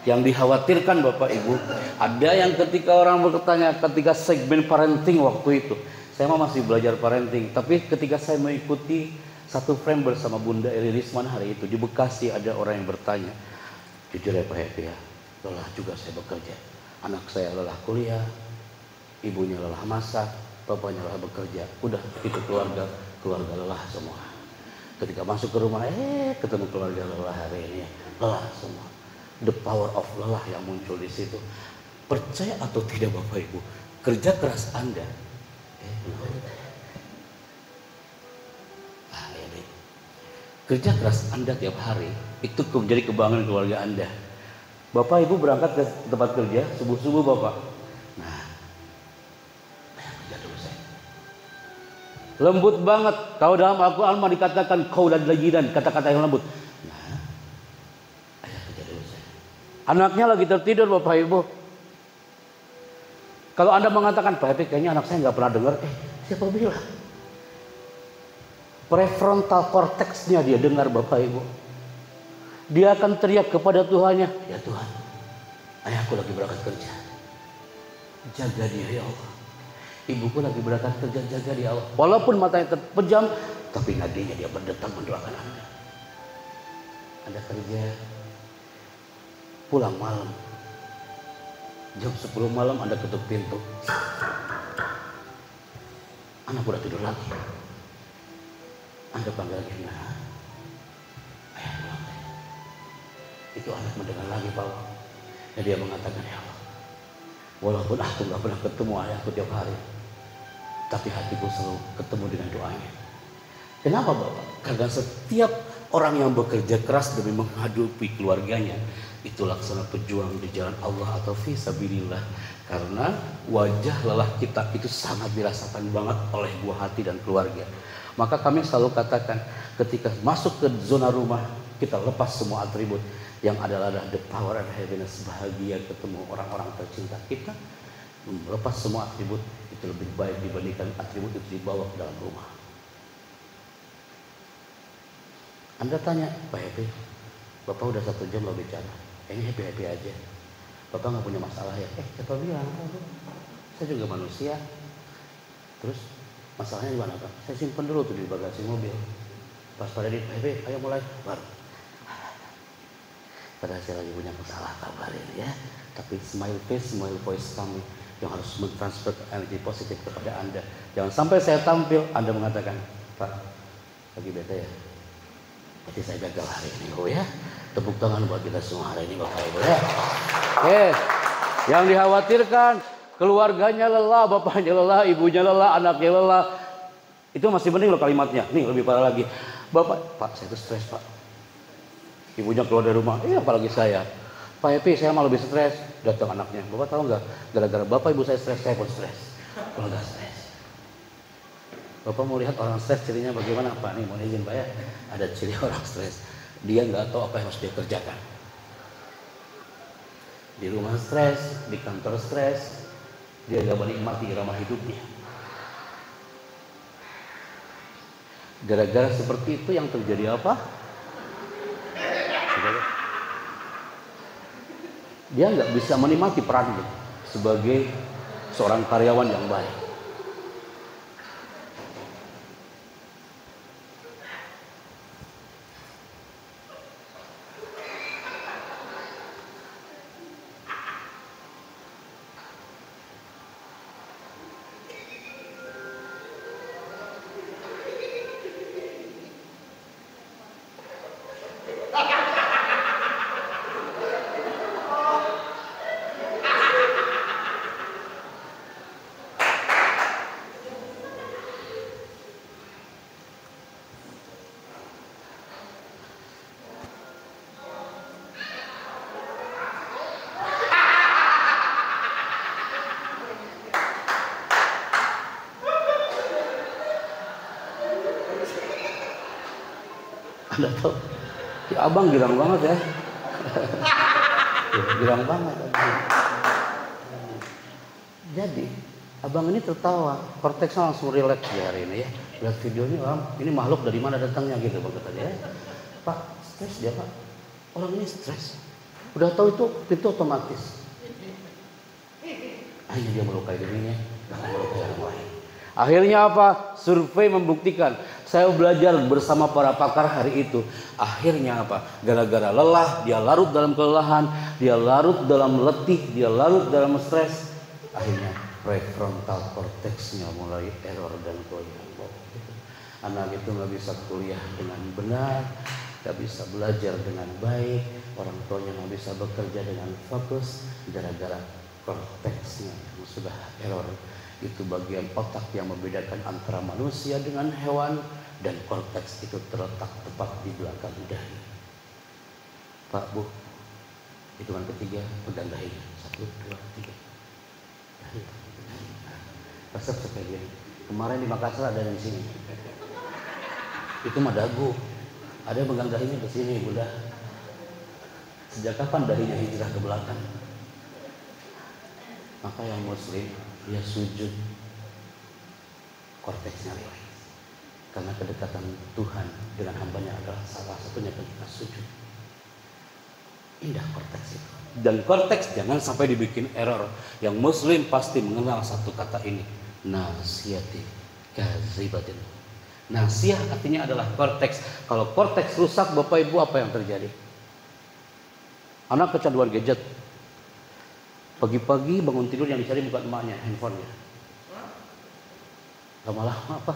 Yang dikhawatirkan Bapak Ibu, ada yang ketika orang bertanya ketika segmen parenting waktu itu, saya masih belajar parenting, tapi ketika saya mengikuti satu frame bersama Bunda Eri Risman hari itu di Bekasi, ada orang yang bertanya, jujur ya Pak Happy ya, lelah juga saya bekerja, anak saya lelah kuliah, ibunya lelah masak, bapaknya lelah bekerja, udah itu keluarga lelah semua. Ketika masuk ke rumah, ketemu keluarga lelah hari ini, lelah semua. The power of lelah yang muncul di situ. Percaya atau tidak Bapak Ibu, kerja keras Anda, kerja keras Anda tiap hari itu menjadi kebanggaan keluarga Anda. Bapak Ibu berangkat ke tempat kerja subuh-subuh Bapak. Nah, kerja dulu saya. Lembut banget. Kalau dalam Al-Quran dikatakan qaulan layyinan, kata-kata yang lembut. Nah, kerja dulu saya. Anaknya lagi tertidur Bapak Ibu. Kalau Anda mengatakan, Pak Happy kayaknya anak saya nggak pernah dengar, siapa bilang? Prefrontal cortexnya dia dengar Bapak Ibu. Dia akan teriak kepada Tuhannya, ya Tuhan, ayahku lagi berangkat kerja, jaga dia ya Allah. Ibuku lagi berangkat kerja, jaga dia Allah. Walaupun matanya terpejam, tapi nadinya dia berdetak mendoakan Anda. Anda kerja, pulang malam, jam 10 malam Anda ketuk pintu, anak udah tidur lagi. Anda panggil lagi, nah, ayah pulang. Itu anak mendengar lagi Pak. Dan dia mengatakan, ya Allah, walaupun aku gak pernah ketemu ayahku tiap hari, tapi hatiku selalu ketemu dengan doanya. Kenapa Bapak? Karena setiap orang yang bekerja keras demi menghadapi keluarganya, itu laksana pejuang di jalan Allah atau fisabilillah. Karena wajah lelah kita itu sangat dirasakan banget oleh buah hati dan keluarga. Maka kami selalu katakan, ketika masuk ke zona rumah, kita lepas semua atribut. Yang adalah the power and happiness, bahagia ketemu orang-orang tercinta kita. Melepas semua atribut, itu lebih baik dibandingkan atribut itu dibawa ke dalam rumah. Anda tanya, Pak Happy, Bapak udah 1 jam lo bicara, kayaknya happy-happy aja. Bapak gak punya masalah ya? Siapa bilang? Saya juga manusia. Terus masalahnya di mana Pak? Saya simpen dulu tuh di bagasi mobil. Pas pada di Happy, ayo mulai. Baru. Padahal saya lagi punya masalah, kabarin ya. Tapi smile face, smile voice kami yang harus mentransfer energi positif kepada Anda. Jangan sampai saya tampil, Anda mengatakan, Pak, lagi bete ya? Jadi saya gagal hari ini, ya. Tepuk tangan buat kita semua hari ini, Bapak Ibu ya. Yang dikhawatirkan, keluarganya lelah, bapaknya lelah, ibunya lelah, anaknya lelah. Itu masih penting loh kalimatnya. Nih lebih parah lagi. Bapak, Pak saya itu stres Pak. Ibunya keluar dari rumah, apalagi saya. Pak Happy saya malah lebih stres. Datang anaknya, Bapak tahu nggak? Gara-gara Bapak ibu saya stres, saya pun stres. Keluarga stres. Bapak mau lihat orang stres cirinya bagaimana Pak? Nih mohon izin Pak ya. Ada ciri orang stres. Dia nggak tahu apa yang harus dia kerjakan. Di rumah stres, di kantor stres, dia nggak menikmati irama hidupnya. Gara-gara seperti itu yang terjadi apa? Dia nggak bisa menikmati perannya sebagai seorang karyawan yang baik. Anda tahu, ya abang girang banget ya. Girang banget. Jadi Abang ini tertawa, korteksnya langsung relax di hari ini ya. Lihat videonya, orang ini makhluk dari mana datangnya gitu bang katanya ya. Pak, stres dia pak. Orang ini stres. Udah tahu itu pintu otomatis. Akhirnya dia melukai dirinya, bahkan melukai orang lain. Akhirnya apa? Survei membuktikan. Saya belajar bersama para pakar hari itu. Akhirnya apa? Gara-gara lelah, dia larut dalam kelelahan, dia larut dalam letih, dia larut dalam stres. Akhirnya prefrontal cortexnya mulai error dan goyang. Anak itu nggak bisa kuliah dengan benar, nggak bisa belajar dengan baik, orang tuanya nggak bisa bekerja dengan fokus gara-gara korteksnya yang sudah error. Itu bagian otak yang membedakan antara manusia dengan hewan, dan korteks itu terletak tepat di belakang dahi. Pak, Bu, hitungan ketiga pegang dahinya. 1, 2, 3. Dahi. Resep seperti ini. Kemarin di Makassar ada yang di sini. Itu mah dagu. Ada yang pegang dahinya ke sini, Bunda. Sejak kapan dahinya hijrah ke belakang? Maka yang muslim dia sujud, korteksnya relax. Karena kedekatan Tuhan dengan hambanya adalah salah satunya ketika sujud. Indah korteks itu. Dan korteks jangan sampai dibikin error. Yang muslim pasti mengenal satu kata ini, nasiyati kazibatin. Nasiyah artinya adalah korteks. Kalau korteks rusak, Bapak Ibu, apa yang terjadi? Anak kecanduan gadget. Pagi-pagi bangun tidur yang dicari bukan emaknya, handphonenya. Lama-lama apa?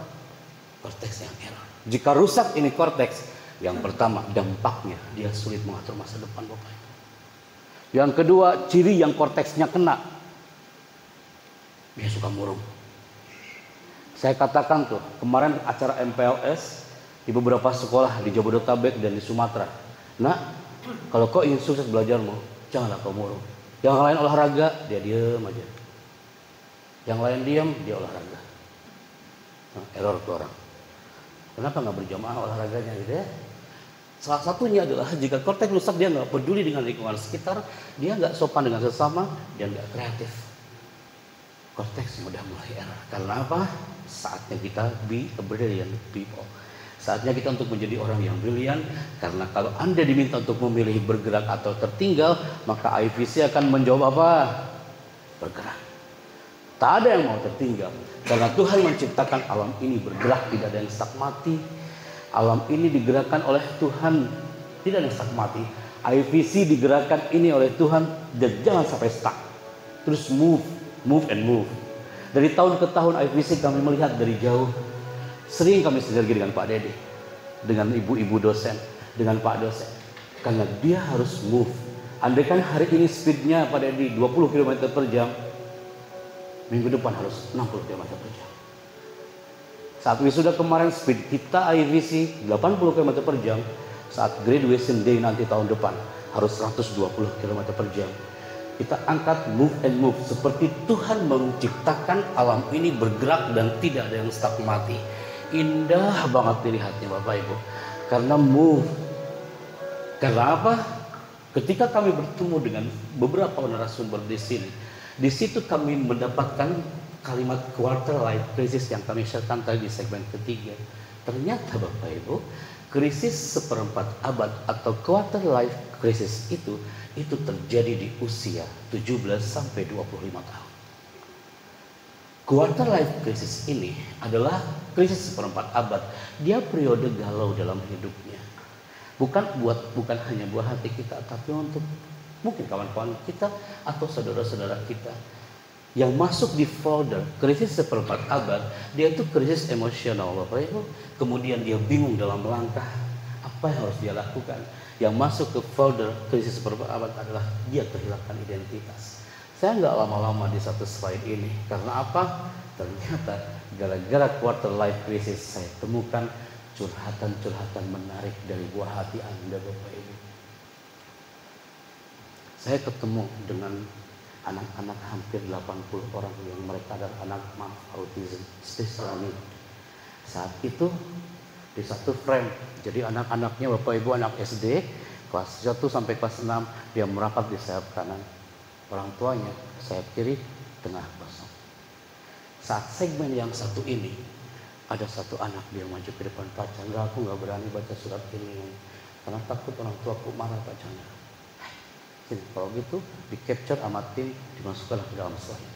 Korteks yang error. Jika rusak ini korteks, yang pertama dampaknya dia sulit mengatur masa depan Bapak Ibu. Yang kedua, ciri yang korteksnya kena, dia suka murung. Saya katakan tuh, kemarin acara MPLS di beberapa sekolah di Jabodetabek dan di Sumatera. Nah, kalau kau ingin sukses belajarmu, janganlah kau murung. Yang lain olahraga, dia diam aja. Yang lain diam, dia olahraga. Nah, error tuh orang. Kenapa nggak berjamaah olahraganya gitu ya? Salah satunya adalah jika korteks rusak, dia nggak peduli dengan lingkungan sekitar, dia nggak sopan dengan sesama, dia nggak kreatif. Korteks mudah mulai error. Karena apa? Saatnya kita be a brilliant people. Saatnya kita untuk menjadi orang yang brilian. Karena kalau Anda diminta untuk memilih bergerak atau tertinggal, maka IVC akan menjawab apa? Bergerak. Tak ada yang mau tertinggal. Karena Tuhan menciptakan alam ini bergerak, tidak ada yang stuck mati. Alam ini digerakkan oleh Tuhan, tidak ada yang stuck mati. IVC digerakkan ini oleh Tuhan, dan jangan sampai stuck. Terus move and move. Dari tahun ke tahun IVC kami melihat dari jauh. Sering kami sinergi dengan Pak Dede, dengan ibu-ibu dosen, dengan Pak dosen. Karena dia harus move. Andaikan hari ini speednya Pak Dede 20 km per jam, minggu depan harus 60 km per jam. Saat wisuda kemarin speed kita IVC 80 km per jam. Saat graduation day nanti tahun depan harus 120 km per jam. Kita angkat move and move. Seperti Tuhan menciptakan alam ini bergerak dan tidak ada yang stuck mati. Indah banget dilihatnya Bapak Ibu. Karena move. Karena apa? Ketika kami bertemu dengan beberapa narasumber di sini, di situ kami mendapatkan kalimat quarter life crisis yang kami sharekan tadi di segmen ketiga. Ternyata Bapak Ibu, krisis seperempat abad atau quarter life crisis itu terjadi di usia 17 sampai 25 tahun. Quarter life crisis ini adalah krisis seperempat abad. Dia periode galau dalam hidupnya. Bukan hanya buah hati kita, tapi untuk mungkin kawan-kawan kita atau saudara-saudara kita yang masuk di folder krisis seperempat abad. Dia itu krisis emosional Bapak Ibu. Kemudian dia bingung dalam langkah apa yang harus dia lakukan. Yang masuk ke folder krisis seperempat abad adalah dia kehilangan identitas. Saya nggak lama-lama di satu slide ini. Karena apa? Ternyata gara-gara quarter life crisis saya temukan curhatan-curhatan menarik dari buah hati Anda Bapak Ibu. Saya ketemu dengan anak-anak hampir 80 orang yang mereka adalah anak autism special need. Saat itu di satu frame, jadi anak-anaknya Bapak Ibu anak SD kelas 1 sampai kelas 6, dia merapat di sayap kanan. Orang tuanya sayap kiri, tengah kosong. Saat segmen yang satu ini, ada satu anak dia maju ke depan, Pak Chandra, aku nggak berani baca surat ini karena takut orang tuaku marah, Pak Chandra. Kalau gitu di capture sama tim, dimasukkanlah ke dalam slide.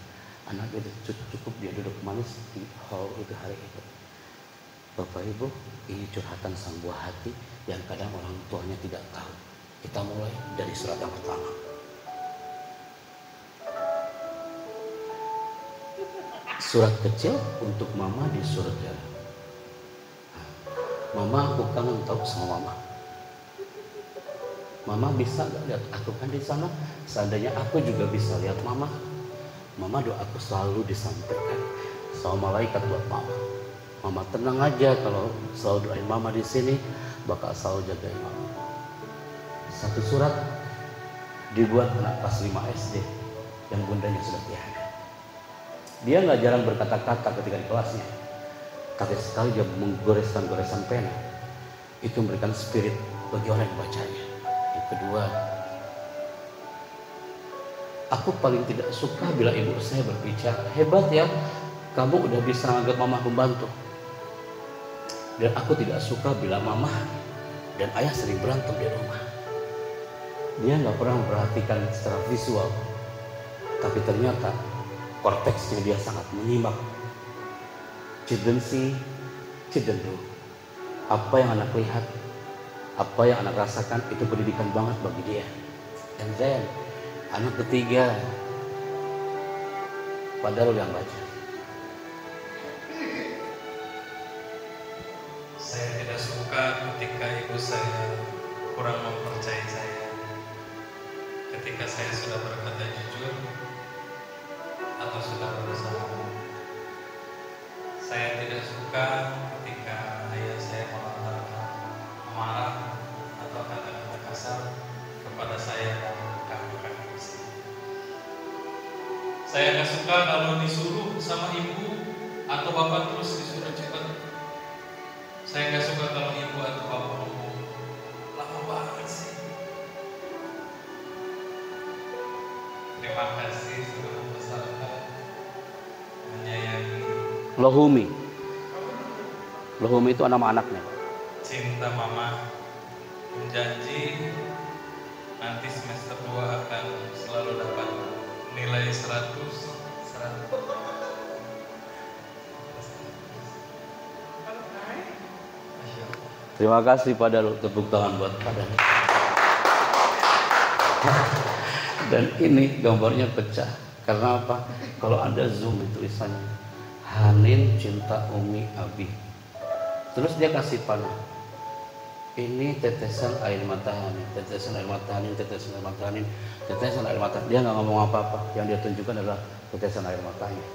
Anak itu cukup dia duduk manis di hall itu hari itu. Bapak Ibu, ini curhatan sang buah hati yang kadang orang tuanya tidak tahu. Kita mulai dari surat yang pertama. Surat kecil untuk Mama di surga. Mama, aku kangen tahu sama Mama. Mama bisa gak lihat aku kan di sana? Seandainya aku juga bisa lihat Mama. Mama doaku selalu disampaikan sama malaikat buat Mama. Mama tenang aja kalau selalu doain Mama di sini, bakal selalu jagain Mama. Satu surat dibuat anak kelas 5 SD yang bundanya sudah tiada. Dia nggak jarang berkata-kata ketika di kelasnya, tapi sekali dia menggoreskan pena, itu memberikan spirit bagi orang yang bacanya. Yang kedua, aku paling tidak suka bila ibu saya berbicara, hebat ya, kamu udah bisa anggap Mama pembantu. Dan aku tidak suka bila Mama dan Ayah sering berantem di rumah. Dia nggak pernah memperhatikan secara visual, tapi ternyata korteksnya dia sangat menyimak. Children see, children do. Apa yang anak lihat, apa yang anak rasakan, itu pendidikan banget bagi dia. And then anak ketiga, padahal yang baca. Saya tidak suka ketika ibu saya kurang mempercayai saya. Ketika saya sudah berkata jujur atau sudah berusaha. Saya tidak suka ketika ayah saya melontarkan amarah atau kata-kata kasar kepada saya dan kakak-kakak di sini. Saya nggak suka kalau disuruh sama ibu atau bapak terus disuruh cepat. Saya nggak suka kalau ibu atau bapak ngomong lama banget sih. Terima kasih sudah membesarkan, menyayangi. Lohumi itu nama anaknya. Cinta Mama, menjanji nanti semester 2 akan selalu dapat nilai 100. Terima kasih pada lu, tepuk tangan buat pada. Dan ini gambarnya pecah. Karena apa? Kalau ada zoom itu tulisannya Hanin cinta Umi Abi. Terus dia kasih panah. Ini tetesan air mata Hanin, tetesan air mata Hanin, tetesan air mata Hanin, tetesan air mata. Dia nggak ngomong apa-apa. Yang dia tunjukkan adalah tetesan air matanya.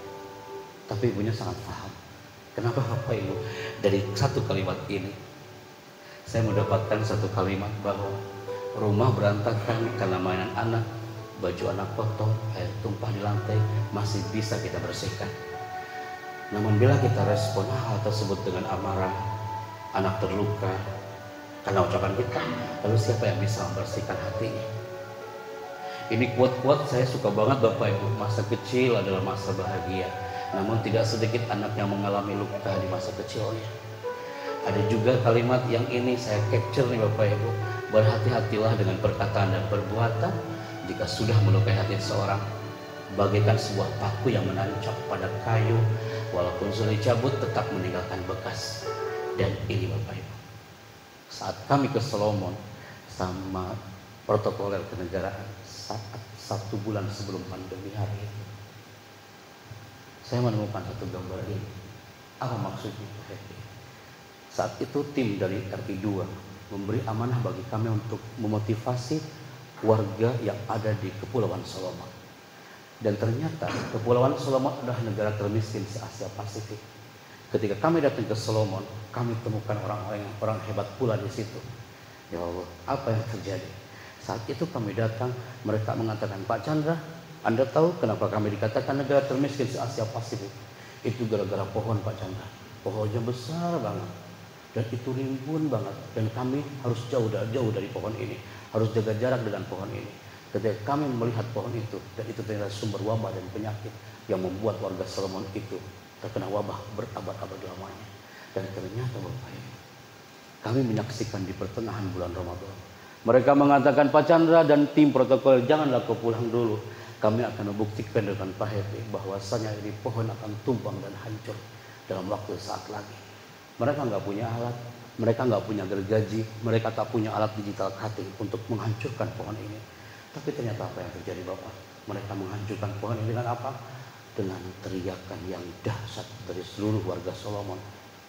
Tapi ibunya sangat paham. Kenapa Bapak Ibu? Dari satu kalimat ini saya mendapatkan satu kalimat bahwa rumah berantakan karena mainan anak, baju anak kotor, air tumpah di lantai, masih bisa kita bersihkan. Namun bila kita respon hal tersebut dengan amarah, anak terluka karena ucapan kita, lalu siapa yang bisa membersihkan hatinya? Ini quote-quote saya suka banget Bapak Ibu. Masa kecil adalah masa bahagia, namun tidak sedikit anak yang mengalami luka di masa kecilnya. Ada juga kalimat yang ini saya capture nih Bapak Ibu. Berhati-hatilah dengan perkataan dan perbuatan. Jika sudah melukai hati seseorang, bagaikan sebuah paku yang menancap pada kayu, walaupun sudah dicabut tetap meninggalkan bekas. Dan ini Bapak Ibu, saat kami ke Solomon sama protokoler kenegaraan saat 1 bulan sebelum pandemi hari itu, saya menemukan satu gambar ini. Apa maksudnya? Saat itu tim dari RI 2 memberi amanah bagi kami untuk memotivasi warga yang ada di Kepulauan Solomon. Dan ternyata Kepulauan Solomon adalah negara termiskin se Asia Pasifik. Ketika kami datang ke Solomon, kami temukan orang hebat pula di situ. Ya Allah, apa yang terjadi? Saat itu kami datang, mereka mengatakan, Pak Chandra, Anda tahu kenapa kami dikatakan negara termiskin se Asia Pasifik? Itu gara-gara pohon Pak Chandra. Pohonnya besar banget. Dan itu rimbun banget. Dan kami harus jauh dari pohon ini. Harus jaga jarak dengan pohon ini. Ketika kami melihat pohon itu, dan itu ternyata sumber wabah dan penyakit yang membuat warga Solomon itu terkena wabah berabad-abad lamanya. Dan ternyata Bapak Ibu, kami menyaksikan di pertengahan bulan Ramadan, mereka mengatakan, Pak Chandra dan tim protokol, janganlah kau pulang dulu. Kami akan membuktikan dengan Pak Happy bahwasanya ini pohon akan tumbang dan hancur dalam waktu saat lagi. Mereka nggak punya alat, mereka nggak punya gergaji, mereka tak punya alat digital cutting untuk menghancurkan pohon ini. Tapi ternyata apa yang terjadi Bapak? Mereka menghancurkan pohon ini dengan apa? Dengan teriakan yang dahsyat dari seluruh warga Solomon.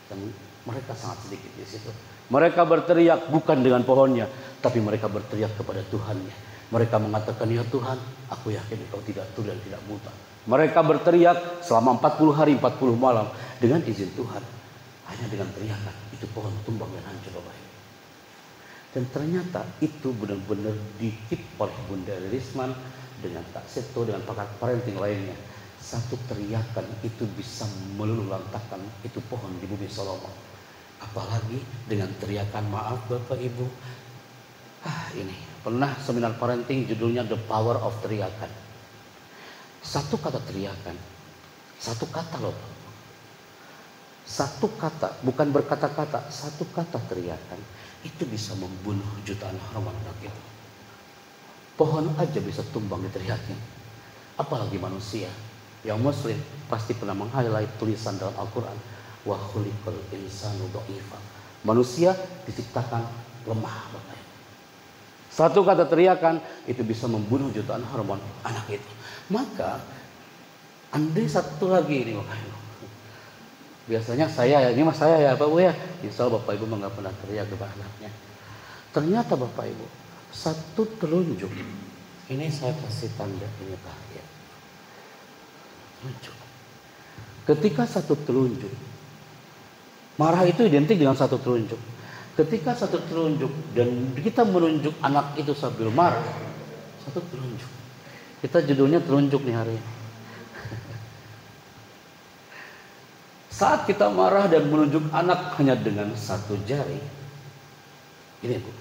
Dan mereka sangat sedikit di situ. Mereka berteriak bukan dengan pohonnya, tapi mereka berteriak kepada Tuhannya. Mereka mengatakan, ya Tuhan, aku yakin Engkau tidak tuli dan tidak buta. Mereka berteriak selama 40 hari 40 malam dengan izin Tuhan. Hanya dengan teriakan itu pohon tumbang dan hancur Bapak Ibu. Dan ternyata itu benar-benar dikit oleh Bunda Risman dengan Kak Seto dengan pakar parenting lainnya. Satu teriakan itu bisa meluluhlantahkan itu pohon di bumi Solomon. Apalagi dengan teriakan maaf Bapak Ibu. Ini pernah seminar parenting judulnya The Power of Teriakan. Satu kata teriakan, satu kata loh. Satu kata, bukan berkata-kata, satu kata teriakan itu bisa membunuh jutaan harapan anak itu. Pohon aja bisa tumbang diteriakin, apalagi manusia. Yang Muslim pasti pernah meng-highlight tulisan dalam Al-Quran, wa khuliqal insanu dha'ifa. Manusia diciptakan lemah Bapak. Satu kata teriakan itu bisa membunuh jutaan hormon anak itu. Maka andai satu lagi ini Bapak Ibu. Biasanya ini mas saya ya Pak Bu ya. Insya Allah Bapak Ibu nggak pernah teriak kepada anaknya. Ternyata Bapak Ibu, satu telunjuk. Ini saya kasih tanda ini Pak ya. Telunjuk. Ketika satu telunjuk, marah itu identik dengan satu telunjuk. Ketika satu telunjuk dan kita menunjuk anak itu sambil marah, satu telunjuk. Kita judulnya telunjuk nih hari ini. Saat kita marah dan menunjuk anak hanya dengan satu jari, ini Bu.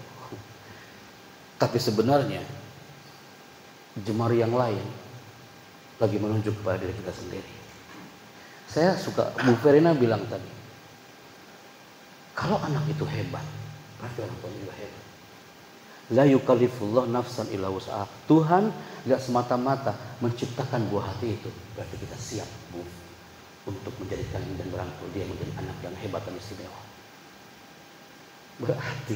Tapi sebenarnya jemari yang lain lagi menunjuk kepada diri kita sendiri. Saya suka, Bu Verina bilang tadi, kalau anak itu hebat, berarti orang tua juga hebat. La yukallifullah nafsan illa wus'aha. Tuhan gak semata-mata menciptakan buah hati itu, berarti kita siap Bu untuk menjadikan dan merangkul dia menjadi anak yang hebat dan istimewa. Berarti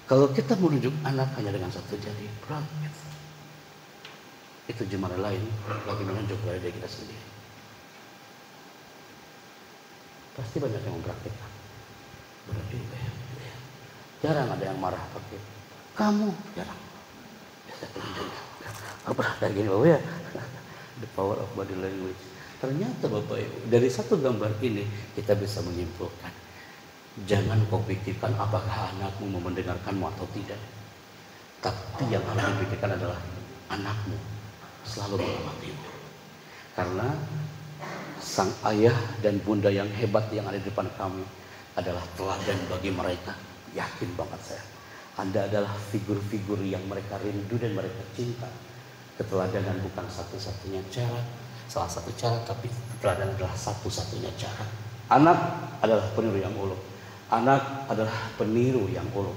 kalau kita menunjuk anak hanya dengan satu jari, berarti itu jemaah lain lagi menunjuk kepada diri kita sendiri. Pasti banyak yang mempraktikkan. Benar juga ya. Jarang ada yang marah pakai kamu, jarang. Biasa tunjuknya. Apa kayak gini Bapak ya? The power of body language. Ternyata Bapak Ibu, dari satu gambar ini kita bisa menyimpulkan. Jangan kau pikirkan apakah anakmu mau mendengarkanmu atau tidak. Tapi yang harus dipikirkan adalah anakmu selalu mengamatimu. Karena sang ayah dan bunda yang hebat yang ada di depan kami adalah teladan bagi mereka. Yakin banget saya, Anda adalah figur-figur yang mereka rindu dan mereka cinta. Keteladanan bukan satu-satunya cara, salah satu cara, tapi keteladanan adalah satu-satunya cara. Anak adalah peniru yang ulung. Anak adalah peniru yang ulung.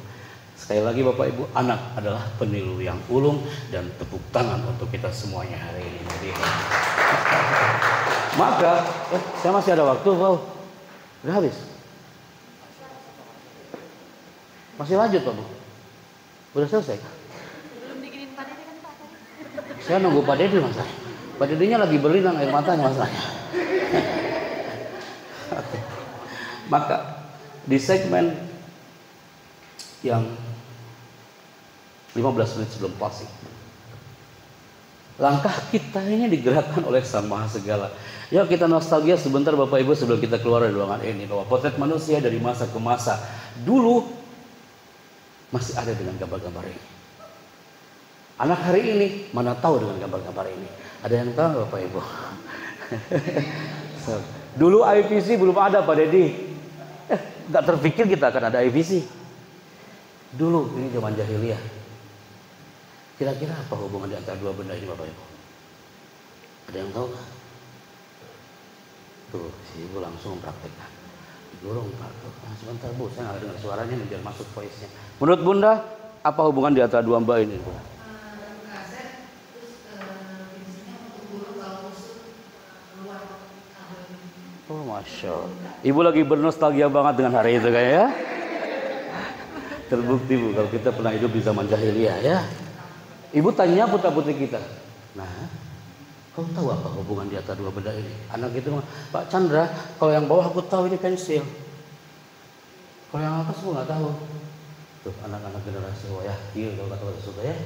Sekali lagi Bapak Ibu, anak adalah peniru yang ulung. Dan tepuk tangan untuk kita semuanya hari ini. Jadi, maka saya masih ada waktu Pak. Udah habis. Masih lanjut Pak Bu? Udah selesai? Belum bikinin Pak Dede kan Pak tadi. Saya nunggu Pak Dede Mas. Pak Dedenya lagi berlinang air matanya Mas. Maka di segmen yang 15 menit sebelum closing, langkah kita ini digerakkan oleh Sang Maha Segala. Ya kita nostalgia sebentar Bapak Ibu sebelum kita keluar dari ruangan ini, bahwa potret manusia dari masa ke masa dulu masih ada dengan gambar-gambar ini. Anak hari ini mana tahu dengan gambar-gambar ini? Ada yang tahu Bapak Ibu? Dulu IVC belum ada Pak Dedi. Gak terpikir kita akan ada IVC. Dulu ini zaman jahiliyah. Kira-kira apa hubungan di antara dua benda ini Bapak Ibu? Ada yang tahu nggak? Tuh, si ibu langsung mempraktekkan. Digorong Pak. Nah, sebentar Bu, saya nggak dengar suaranya nih, biar masuk voice-nya. Menurut Bunda, apa hubungan di antara dua mbak ini? Oh, Masya Allah. Ibu lagi bernostalgia banget dengan hari itu kayaknya ya. Terbukti Bu, kalau kita pernah hidup di zaman jahiliyah ya. Ibu tanya putra putri kita, nah, kau tahu apa hubungan di antara dua benda ini? Anak itu, Pak Chandra, kalau yang bawah aku tahu ini pensil. Kalau yang atas aku nggak tahu. Tuh anak-anak generasi Wayahkil kalau kata Rasulullah ya,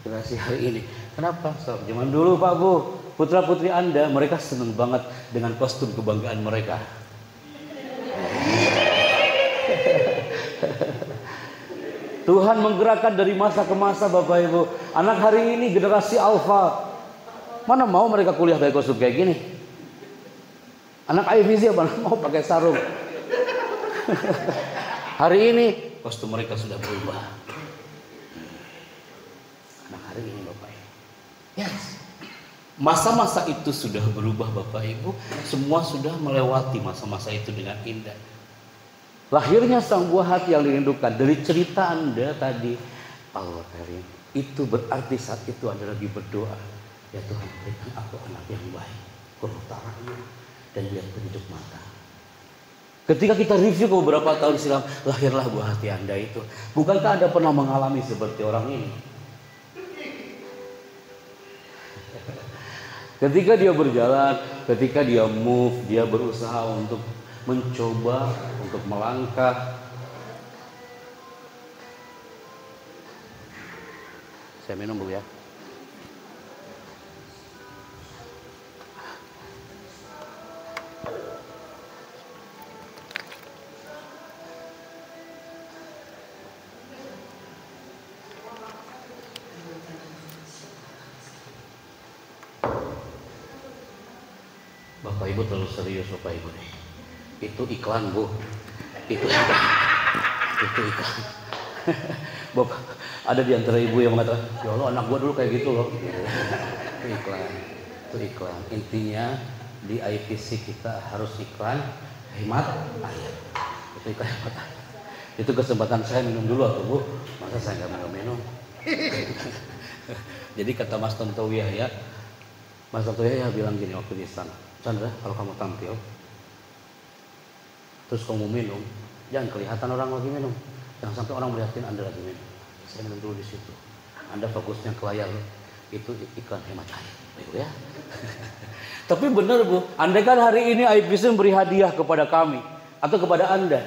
generasi hari ini. Kenapa? So, zaman dulu Pak Bu, putra putri Anda mereka senang banget dengan kostum kebanggaan mereka. Tuhan menggerakkan dari masa ke masa Bapak Ibu. Anak hari ini generasi alfa, mana mau mereka kuliah pakai kostum kayak gini? Anak IVC mana mau pakai sarung? Hari ini kostum mereka sudah berubah. Anak hari ini Bapak Ibu. Yes. Masa-masa itu sudah berubah Bapak Ibu. Semua sudah melewati masa-masa itu dengan indah. Lahirnya sang buah hati yang dirindukan dari cerita Anda tadi, Allah Karim, itu berarti saat itu Anda lagi berdoa, ya Tuhan berikan aku anak yang baik, kerutaranya dan biar pendidik mata. Ketika kita review ke beberapa tahun silam, lahirlah buah hati Anda itu. Bukankah Anda pernah mengalami seperti orang ini? Ketika dia berjalan, ketika dia move, dia berusaha untuk mencoba, untuk melangkah. Saya minum Bu ya. Bapak Ibu terlalu serius Bapak Ibu nih. Itu iklan Bu, itu iklan. Bapak, ada di antara ibu yang mengatakan, ya Allah anak gua dulu kayak gitu loh. Itu iklan. Intinya di IPC kita harus iklan hemat air. Itu iklan hemat air. Itu kesempatan saya minum dulu atau Bu, masa saya nggak minum. Jadi kata Mas Tontowi ya, Mas Tontowi ya bilang gini waktu di istana, Chandra kalau kamu tampil terus kamu minum, jangan kelihatan orang lagi minum, jangan sampai orang melihatin Anda lagi minum. Saya minum dulu di situ. Anda fokusnya ke layar, itu iklan hemat air, Ibu ya. Tapi benar Bu, Anda kan hari ini IPC memberi hadiah kepada kami atau kepada Anda.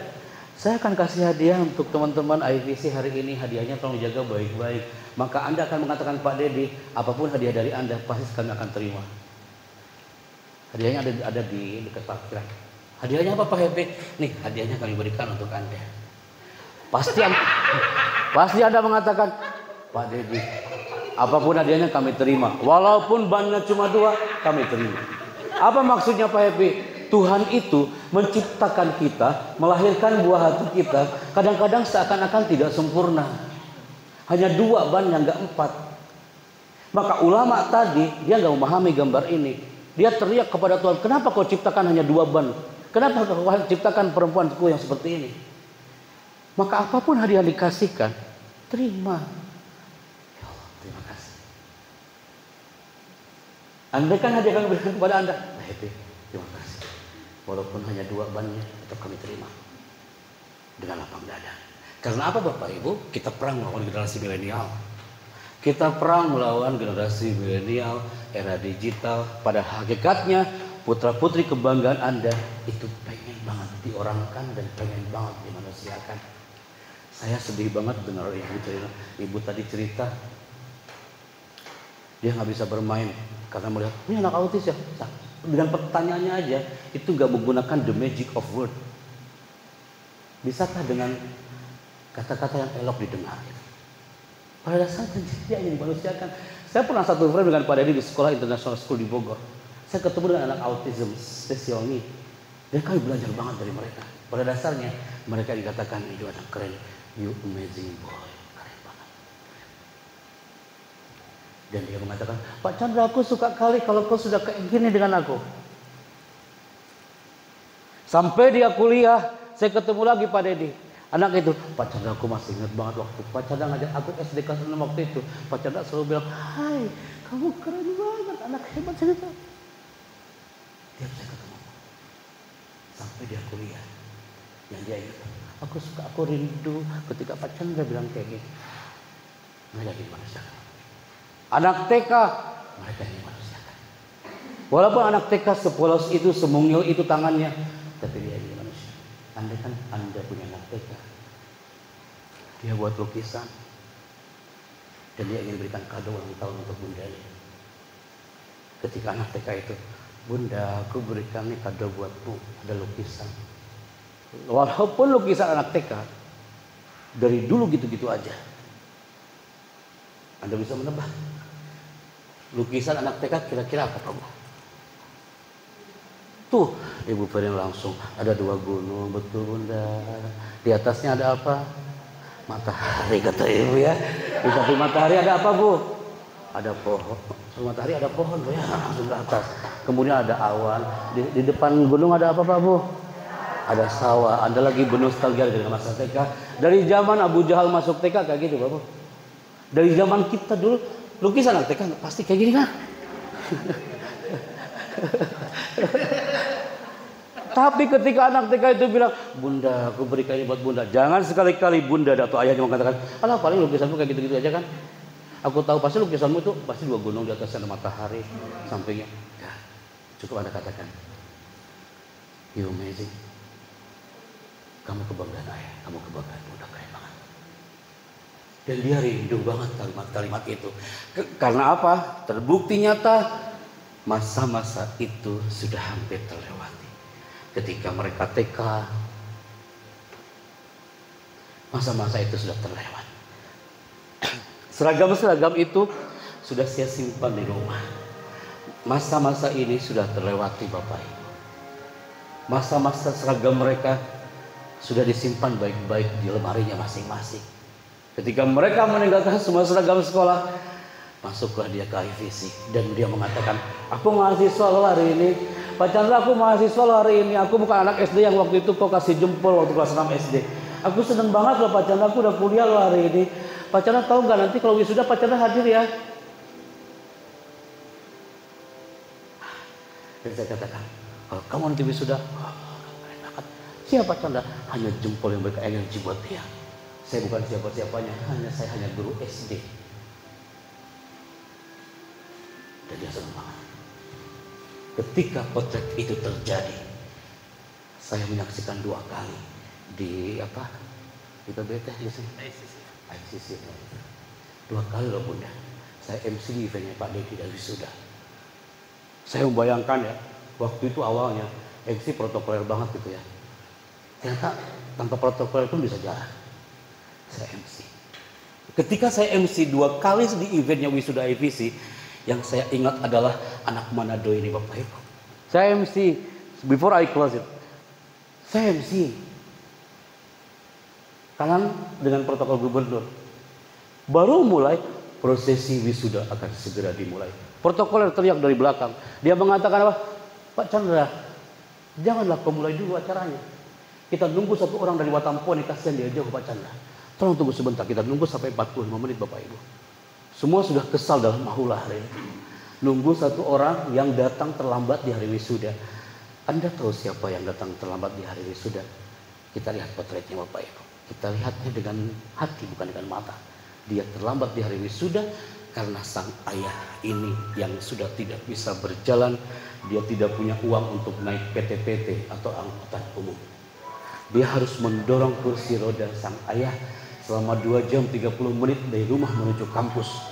Saya akan kasih hadiah untuk teman-teman IPC hari ini, hadiahnya tolong jaga baik-baik. Maka Anda akan mengatakan Pak Dedi, apapun hadiah dari Anda pasti kami akan terima. Hadiahnya ada di dekat parkiran. Hadiahnya apa Pak Happy? Nih hadiahnya kami berikan untuk Anda. Pasti Anda mengatakan, Pak Dedi, apapun hadiahnya kami terima. Walaupun bannya cuma 2, kami terima. Apa maksudnya Pak Happy? Tuhan itu menciptakan kita, melahirkan buah hati kita. Kadang-kadang seakan-akan tidak sempurna. Hanya 2 ban yang enggak 4. Maka ulama tadi, dia enggak memahami gambar ini. Dia teriak kepada Tuhan, kenapa kau ciptakan hanya 2 ban? Kenapa kau ciptakan perempuanku yang seperti ini? Maka apapun hadiah dikasihkan, terima. Ya Allah, terima kasih. Anda kan hadiah kami berikan kepada Anda. Nah, happy, terima kasih. Walaupun hanya 2 bannya, tetap kami terima. Dengan lapang dada. Karena apa Bapak Ibu? Kita perang melawan generasi milenial. Kita perang melawan generasi milenial, era digital. Pada hakikatnya, putra-putri kebanggaan Anda itu pengen banget diorangkan dan pengen banget dimanusiakan. Saya sedih banget dengar ibu tadi cerita. Dia nggak bisa bermain karena melihat ini anak autis ya. Dengan pertanyaannya aja itu nggak menggunakan the magic of word. Bisakah dengan kata-kata yang elok didengar? Pada dasarnya dia ingin dimanusiakan. Saya pernah satu frame dengan Pak Dedi di sekolah International School di Bogor. Saya ketemu dengan anak autism spesial need. Dan kami belajar banget dari mereka. Pada dasarnya mereka dikatakan itu anak keren, you amazing boy, keren banget. Dan dia mengatakan, Pak Chandra aku suka kali kalau kau sudah kayak gini dengan aku. Sampai dia kuliah, saya ketemu lagi Pak Dedi. Anak itu, Pak Chandra, aku masih ingat banget waktu Pak Chandra ngajak aku SD kelas 6 waktu itu. Pak Chandra selalu bilang, hai, kamu keren banget, anak hebat cerita. Tiap saya ketemu, sampai dia kuliah, yang dia ingat, aku rindu ketika Pak Chandra bilang kayak gitu. Mereka jadi manusia. Anak TK, mereka ini manusia. Walaupun anak TK sepolos itu, semungil itu tangannya, tapi dia ini manusia. Andai kan Anda punya anak TK, dia buat lukisan, dan dia ingin berikan kado ulang tahun untuk bundanya. Ketika anak TK itu, Bunda, aku berikan nih kado buatmu, ada lukisan. Walaupun lukisan anak TK dari dulu gitu-gitu aja, Anda bisa menebak lukisan anak TK kira-kira apa kamu? Tuh, Ibu Ferin langsung ada 2 gunung, betul Bunda. Di atasnya ada apa? Matahari, kata Ibu ya. Di samping matahari ada apa, Bu? Ada pohon. Di matahari ada pohon, Bu ya, langsung ke atas. Kemudian ada awan. Di depan gunung ada apa, Pak, Bu? Ada sawah. Anda lagi bernostalgia dengan masa TK. Dari zaman Abu Jahal masuk TK kayak gitu, Pak, Bu. Dari zaman kita dulu lukisan anak TK pasti kayak gini kan? Tapi ketika anak TK itu bilang, Bunda, aku berikan ini buat Bunda. Jangan sekali-kali Bunda atau ayahnya mengatakan, alah paling lukisanmu kayak gitu-gitu aja kan. Aku tahu pasti lukisanmu itu pasti 2 gunung, di atasnya ada matahari, sampingnya. Ya, cukup Anda katakan, you amazing. Kamu kebanggaan ayah, kamu kebanggaan Bunda, keren banget. Dan dia rindu banget kalimat-kalimat itu. Karena apa? Terbukti nyata. Masa-masa itu sudah hampir terlewati. Ketika mereka TK, masa-masa itu sudah terlewat. Seragam-seragam itu sudah saya simpan di rumah. Masa-masa ini sudah terlewati Bapak Ibu. Masa-masa seragam mereka sudah disimpan baik-baik di lemarinya masing-masing. Ketika mereka meninggalkan semua seragam sekolah, masuklah dia ke IVC dan dia mengatakan, aku mahasiswa loh hari ini. Pak Chandra, aku mahasiswa loh hari ini. Aku bukan anak SD yang waktu itu kau kasih jempol waktu kelas 6 SD. Aku seneng banget loh Pak Chandra, aku udah kuliah loh hari ini. Pak Chandra tahu nggak nanti kalau wisuda Pak Chandra hadir ya? Dan saya katakan, kalau kamu nanti wisuda, keren banget. Siapa Pak Chandra? Hanya jempol yang memberikan energi buat dia. Saya bukan siapa-siapanya, saya hanya guru SD. Dan dia senang banget. Ketika potret itu terjadi, saya menyaksikan 2 kali di apa? Di PBT di sini. ICC. 2 kali loh Bunda. Saya MC di eventnya Pak Dedi dan wisuda. Saya membayangkan ya, waktu itu awalnya MC protokoler banget gitu ya. Ternyata tanpa protokoler pun bisa jalan. Saya MC. Ketika saya MC 2 kali di eventnya wisuda IVC, yang saya ingat adalah anak Manado ini Bapak Ibu. Saya MC, before I close it, saya MC. Kanan dengan protokol gubernur. Baru mulai prosesi wisuda akan segera dimulai. Protokoler teriak dari belakang. Dia mengatakan apa? Pak Chandra, janganlah kau mulai dulu acaranya. Kita nunggu 1 orang dari Watampone, kasihan dia jauh Pak Chandra. Tolong tunggu sebentar, kita nunggu sampai 45 menit Bapak Ibu. Semua sudah kesal dalam mahulah hari ini. Nunggu 1 orang yang datang terlambat di hari wisuda. Anda tahu siapa yang datang terlambat di hari wisuda? Kita lihat potretnya Bapak Ibu. Kita lihatnya dengan hati bukan dengan mata. Dia terlambat di hari wisuda karena sang ayah ini yang sudah tidak bisa berjalan. Dia tidak punya uang untuk naik PT-PT atau angkutan umum. Dia harus mendorong kursi roda sang ayah selama 2 jam 30 menit dari rumah menuju kampus.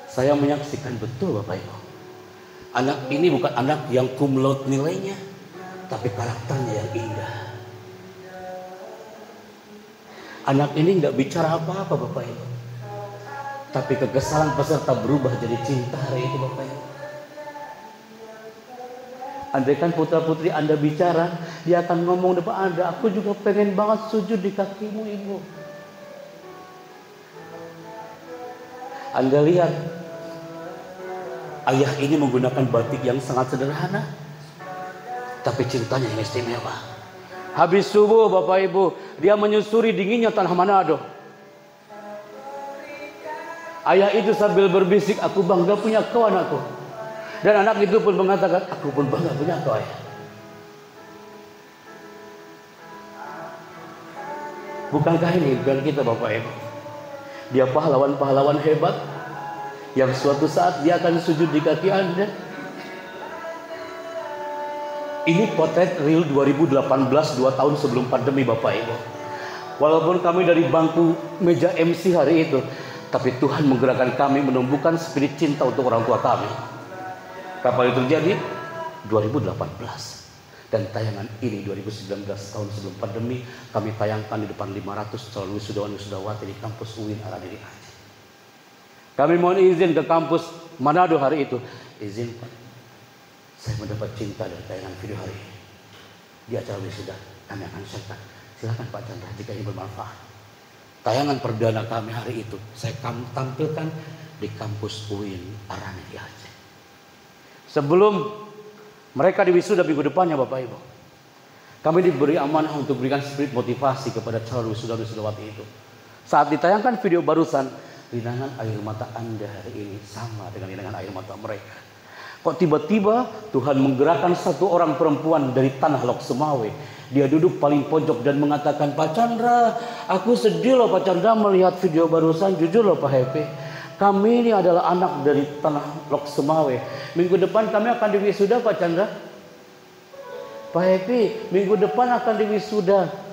Saya menyaksikan betul Bapak Ibu. Anak ini bukan anak yang cum laude nilainya, tapi karakternya yang indah. Anak ini nggak bicara apa-apa Bapak Ibu, tapi kekesalan peserta berubah jadi cinta hari itu Bapak Ibu. Andaikan putra-putri Anda bicara, dia akan ngomong depan Anda, aku juga pengen banget sujud di kakimu Ibu. Anda lihat, ayah ini menggunakan batik yang sangat sederhana. tapi cintanya yang istimewa. Habis subuh Bapak Ibu, dia menyusuri dinginnya tanah Manado. Ayah itu sambil berbisik, aku bangga punya kau anakku. Dan anak itu pun mengatakan, aku pun bangga punya kau ayah. Bukankah ini impian kita Bapak Ibu? Dia pahlawan-pahlawan hebat yang suatu saat dia akan sujud di kaki Anda. Ini potret real 2018, 2 tahun sebelum pandemi Bapak Ibu. Walaupun kami dari bangku meja MC hari itu, tapi Tuhan menggerakkan kami menumbuhkan spirit cinta untuk orang tua kami. Kapan itu terjadi? 2018. Dan tayangan ini 2019 tahun sebelum pandemi, kami tayangkan di depan 500 calon wisudawan-wisudawati di kampus UIN Aradiri Aceh. Kami mohon izin ke kampus Manado hari itu. Izin Pak, saya mendapat cinta dari tayangan video hari ini. Di acara wisuda kami akan share. Silakan Pak Chandra jika ini bermanfaat. Tayangan perdana kami hari itu saya tampilkan di kampus UIN Aradiri Aceh. Sebelum mereka di wisuda minggu depannya Bapak Ibu, kami diberi amanah untuk berikan spirit motivasi kepada calon wisuda-wisudawati itu. Saat ditayangkan video barusan, rinangan air mata Anda hari ini sama dengan rinangan air mata mereka. Kok tiba-tiba Tuhan menggerakkan satu orang perempuan dari tanah Lok Sumawe. Dia duduk paling pojok dan mengatakan, Pak Chandra, aku sedih loh Pak Chandra melihat video barusan. Jujur loh Pak Happy, kami ini adalah anak dari tanah Lok Sumawe. Minggu depan kami akan diwisuda Pak Chandra. Pak Happy, minggu depan akan diwisuda.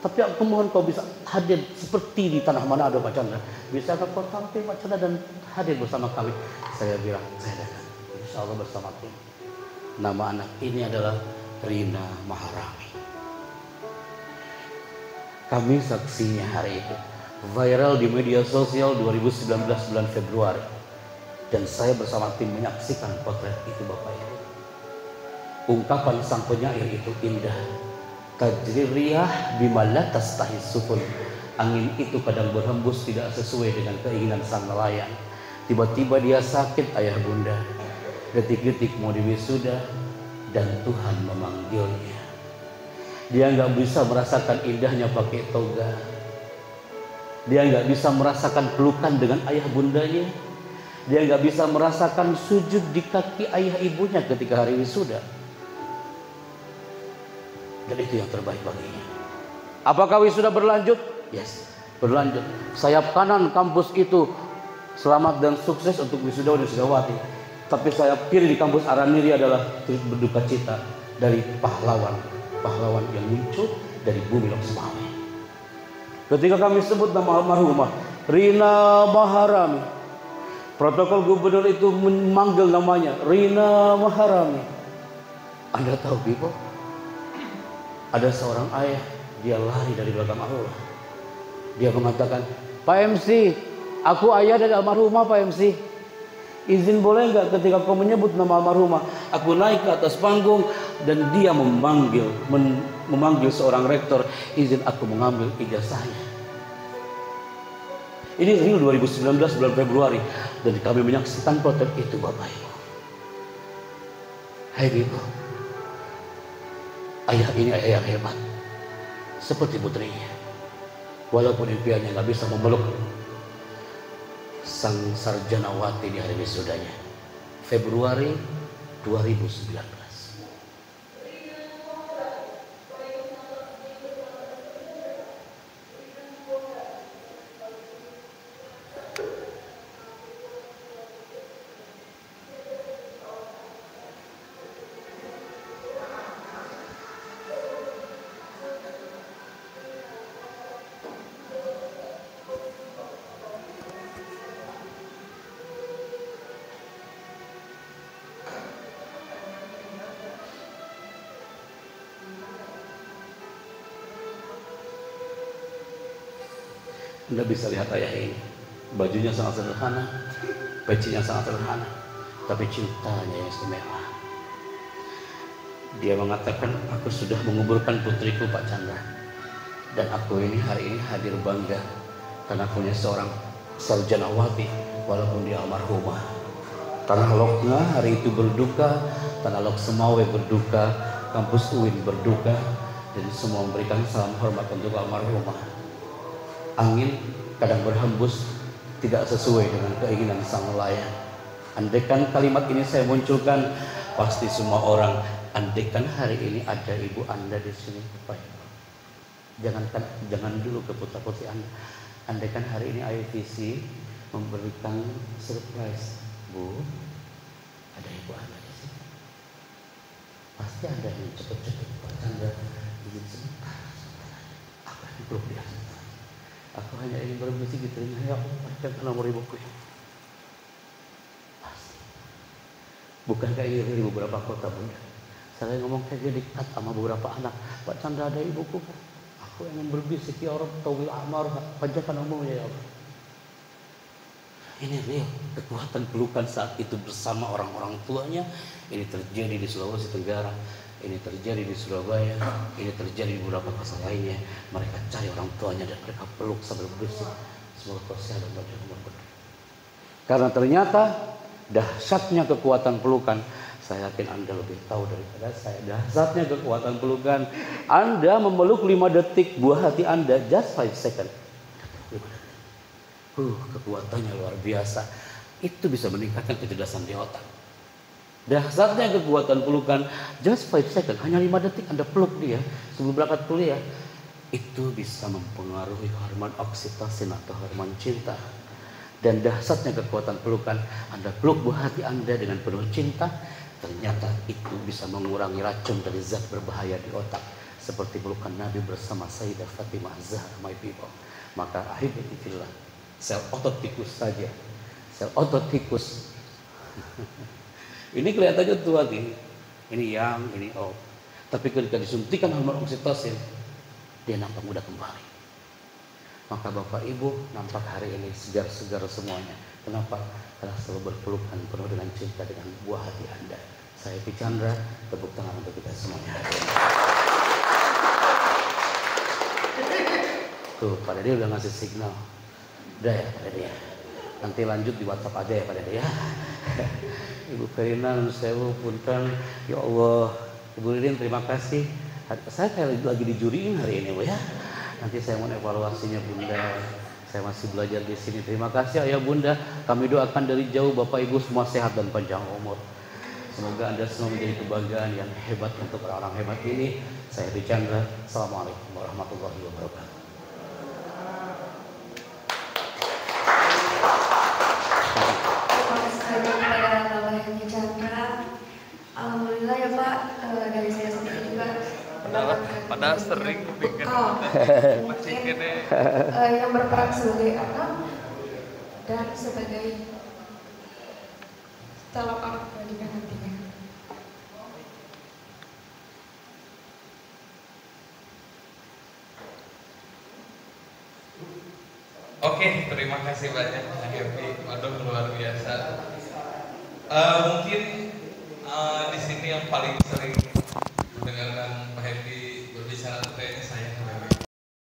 Tapi aku mohon kau bisa hadir seperti di tanah Manado Pak Chandra. Bisakah kau tampil Pak Chandra dan hadir bersama kami? Saya bilang, saya datang. Insya Allah bersama tim. Nama anak ini adalah Rina Maharami. Kami saksinya hari itu. Viral di media sosial 2019 bulan Februari. Dan saya bersama tim menyaksikan potret itu Bapak Ibu. Ungkapan sang penyair itu indah. Tajri riyah bima la tastahi sufun. Angin itu kadang berhembus tidak sesuai dengan keinginan sang nelayan. Tiba-tiba dia sakit ayah bunda. Detik-detik mau diwisuda dan Tuhan memanggilnya. Dia nggak bisa merasakan indahnya pakai toga. Dia nggak bisa merasakan pelukan dengan ayah bundanya. Dia nggak bisa merasakan sujud di kaki ayah ibunya ketika hari wisuda. Dan itu yang terbaik baginya. Apakah wisuda berlanjut? Yes, berlanjut. Sayap kanan kampus itu selamat dan sukses untuk wisudawan dan wisudawati. Tapi sayap kiri di kampus Araniri adalah turut berduka cita dari pahlawan yang muncul dari bumi Lok Sumawe. Ketika kami sebut nama almarhumah Rina Maharami, protokol gubernur itu memanggil namanya Rina Maharami. Anda tahu Bibo? Ada seorang ayah, dia lari dari belakang Allah. Dia mengatakan, Pak MC, aku ayah dari almarhumah Pak MC. Izin boleh nggak ketika kau menyebut nama almarhumah, aku naik ke atas panggung dan dia memanggil seorang rektor, izin aku mengambil ijazahnya. Ini real 2019 bulan Februari dan kami menyaksikan potret itu Bapak Ibu. Hai Ibu, ayah ini ayah yang hebat seperti putrinya. Walaupun impiannya nggak bisa memeluk sang sarjanawati di hari wisudanya Februari 2019. Anda bisa lihat ayah ini, bajunya sangat sederhana, pecinya sangat sederhana, tapi cintanya yang istimewa. Dia mengatakan, aku sudah menguburkan putriku Pak Chandra, dan aku ini hari ini hadir bangga karena punya seorang sarjanawati walaupun dia almarhumah. Tanah Lokna hari itu berduka Tanalok Semawe berduka, kampus UIN berduka, dan semua memberikan salam hormat untuk almarhumah. Angin kadang berhembus tidak sesuai dengan keinginan sang nelayan. Andaikan kalimat ini saya munculkan, pasti semua orang, andaikan hari ini ada ibu Anda di sini, Pak. Jangan dulu ke putra-putri Anda. Andaikan hari ini IVC memberikan surprise, Bu, ada ibu Anda di sini. Pasti Anda yang cepet-cepet, Pak Chandra, izin sebentar. Aku yang belum dia. Aku hanya ingin berbisik gitu, ya Allah, jangan nomor ibuku. Pasti. Bukankah ini di beberapa kota, Bunda? Saya ngomong kayak diktat sama beberapa anak, Pak Chandra ada ibuku. Aku ingin berbisik, ya Rabb, tawil amar, panjangkan umurnya ya Allah. Ini real, kekuatan pelukan saat itu bersama orang-orang tuanya. Ini terjadi di Sulawesi Tenggara, ini terjadi di Surabaya, ini terjadi di beberapa kota lainnya. Mereka cari orang tuanya dan mereka peluk sambil berbisik, semoga kau sehat dan panjang umur. Karena ternyata dahsyatnya kekuatan pelukan, saya yakin Anda lebih tahu daripada saya. Dahsyatnya kekuatan pelukan, Anda memeluk 5 detik, buah hati Anda just 5 seconds. Kekuatannya luar biasa. Itu bisa meningkatkan kecerdasan di otak. Dahsyatnya kekuatan pelukan, just 5 seconds, hanya 5 detik Anda peluk dia sebelum berangkat kuliah. Itu bisa mempengaruhi hormon oksitosin atau hormon cinta. Dan dahsyatnya kekuatan pelukan, Anda peluk buah hati Anda dengan penuh cinta, ternyata itu bisa mengurangi racun dari zat berbahaya di otak. Seperti pelukan Nabi bersama Sayyidah Fatimah Zahra, my people. Maka akhirnya itulah sel otot tikus saja. Sel otot tikus. Ini kelihatannya tua nih. Ini yang, ini old. Tapi ketika disuntikan hormon oksitosin, dia nampak muda kembali. Maka Bapak Ibu nampak hari ini segar-segar semuanya. Kenapa? Karena selalu berpelukan penuh dengan cinta dengan buah hati Anda. Saya P. Chandra, tepuk tangan untuk kita semuanya hari ini. Tuh, Pak Dede udah ngasih signal. Udah ya Pak Dede ya. Nanti lanjut di WhatsApp aja ya Pak Dede ya. Ibu Ferinan, Sewu, Punten, ya Allah. Ibu Ririn, terima kasih. Saya kayak lagi dijuriin hari ini Bu ya. Nanti saya mau evaluasinya Bunda. Saya masih belajar di sini. Terima kasih Ayah Bunda. Kami doakan dari jauh Bapak Ibu semua sehat dan panjang umur. Semoga Anda semua menjadi kebanggaan yang hebat untuk orang-orang hebat ini. Saya P. Chandra. Assalamualaikum warahmatullahi wabarakatuh. Terima kasih banyak kepada Bapak P. Chandra. Alhamdulillah ya Pak, dari saya sendiri juga Pada sering bikin mungkin yang berperan sebagai anak dan sebagai calon anak pendidikan nantinya. Oke, terima kasih banyak Pak Happy. Waduh, luar biasa. Mungkin di sini yang paling sering mendengarkan Pak Happy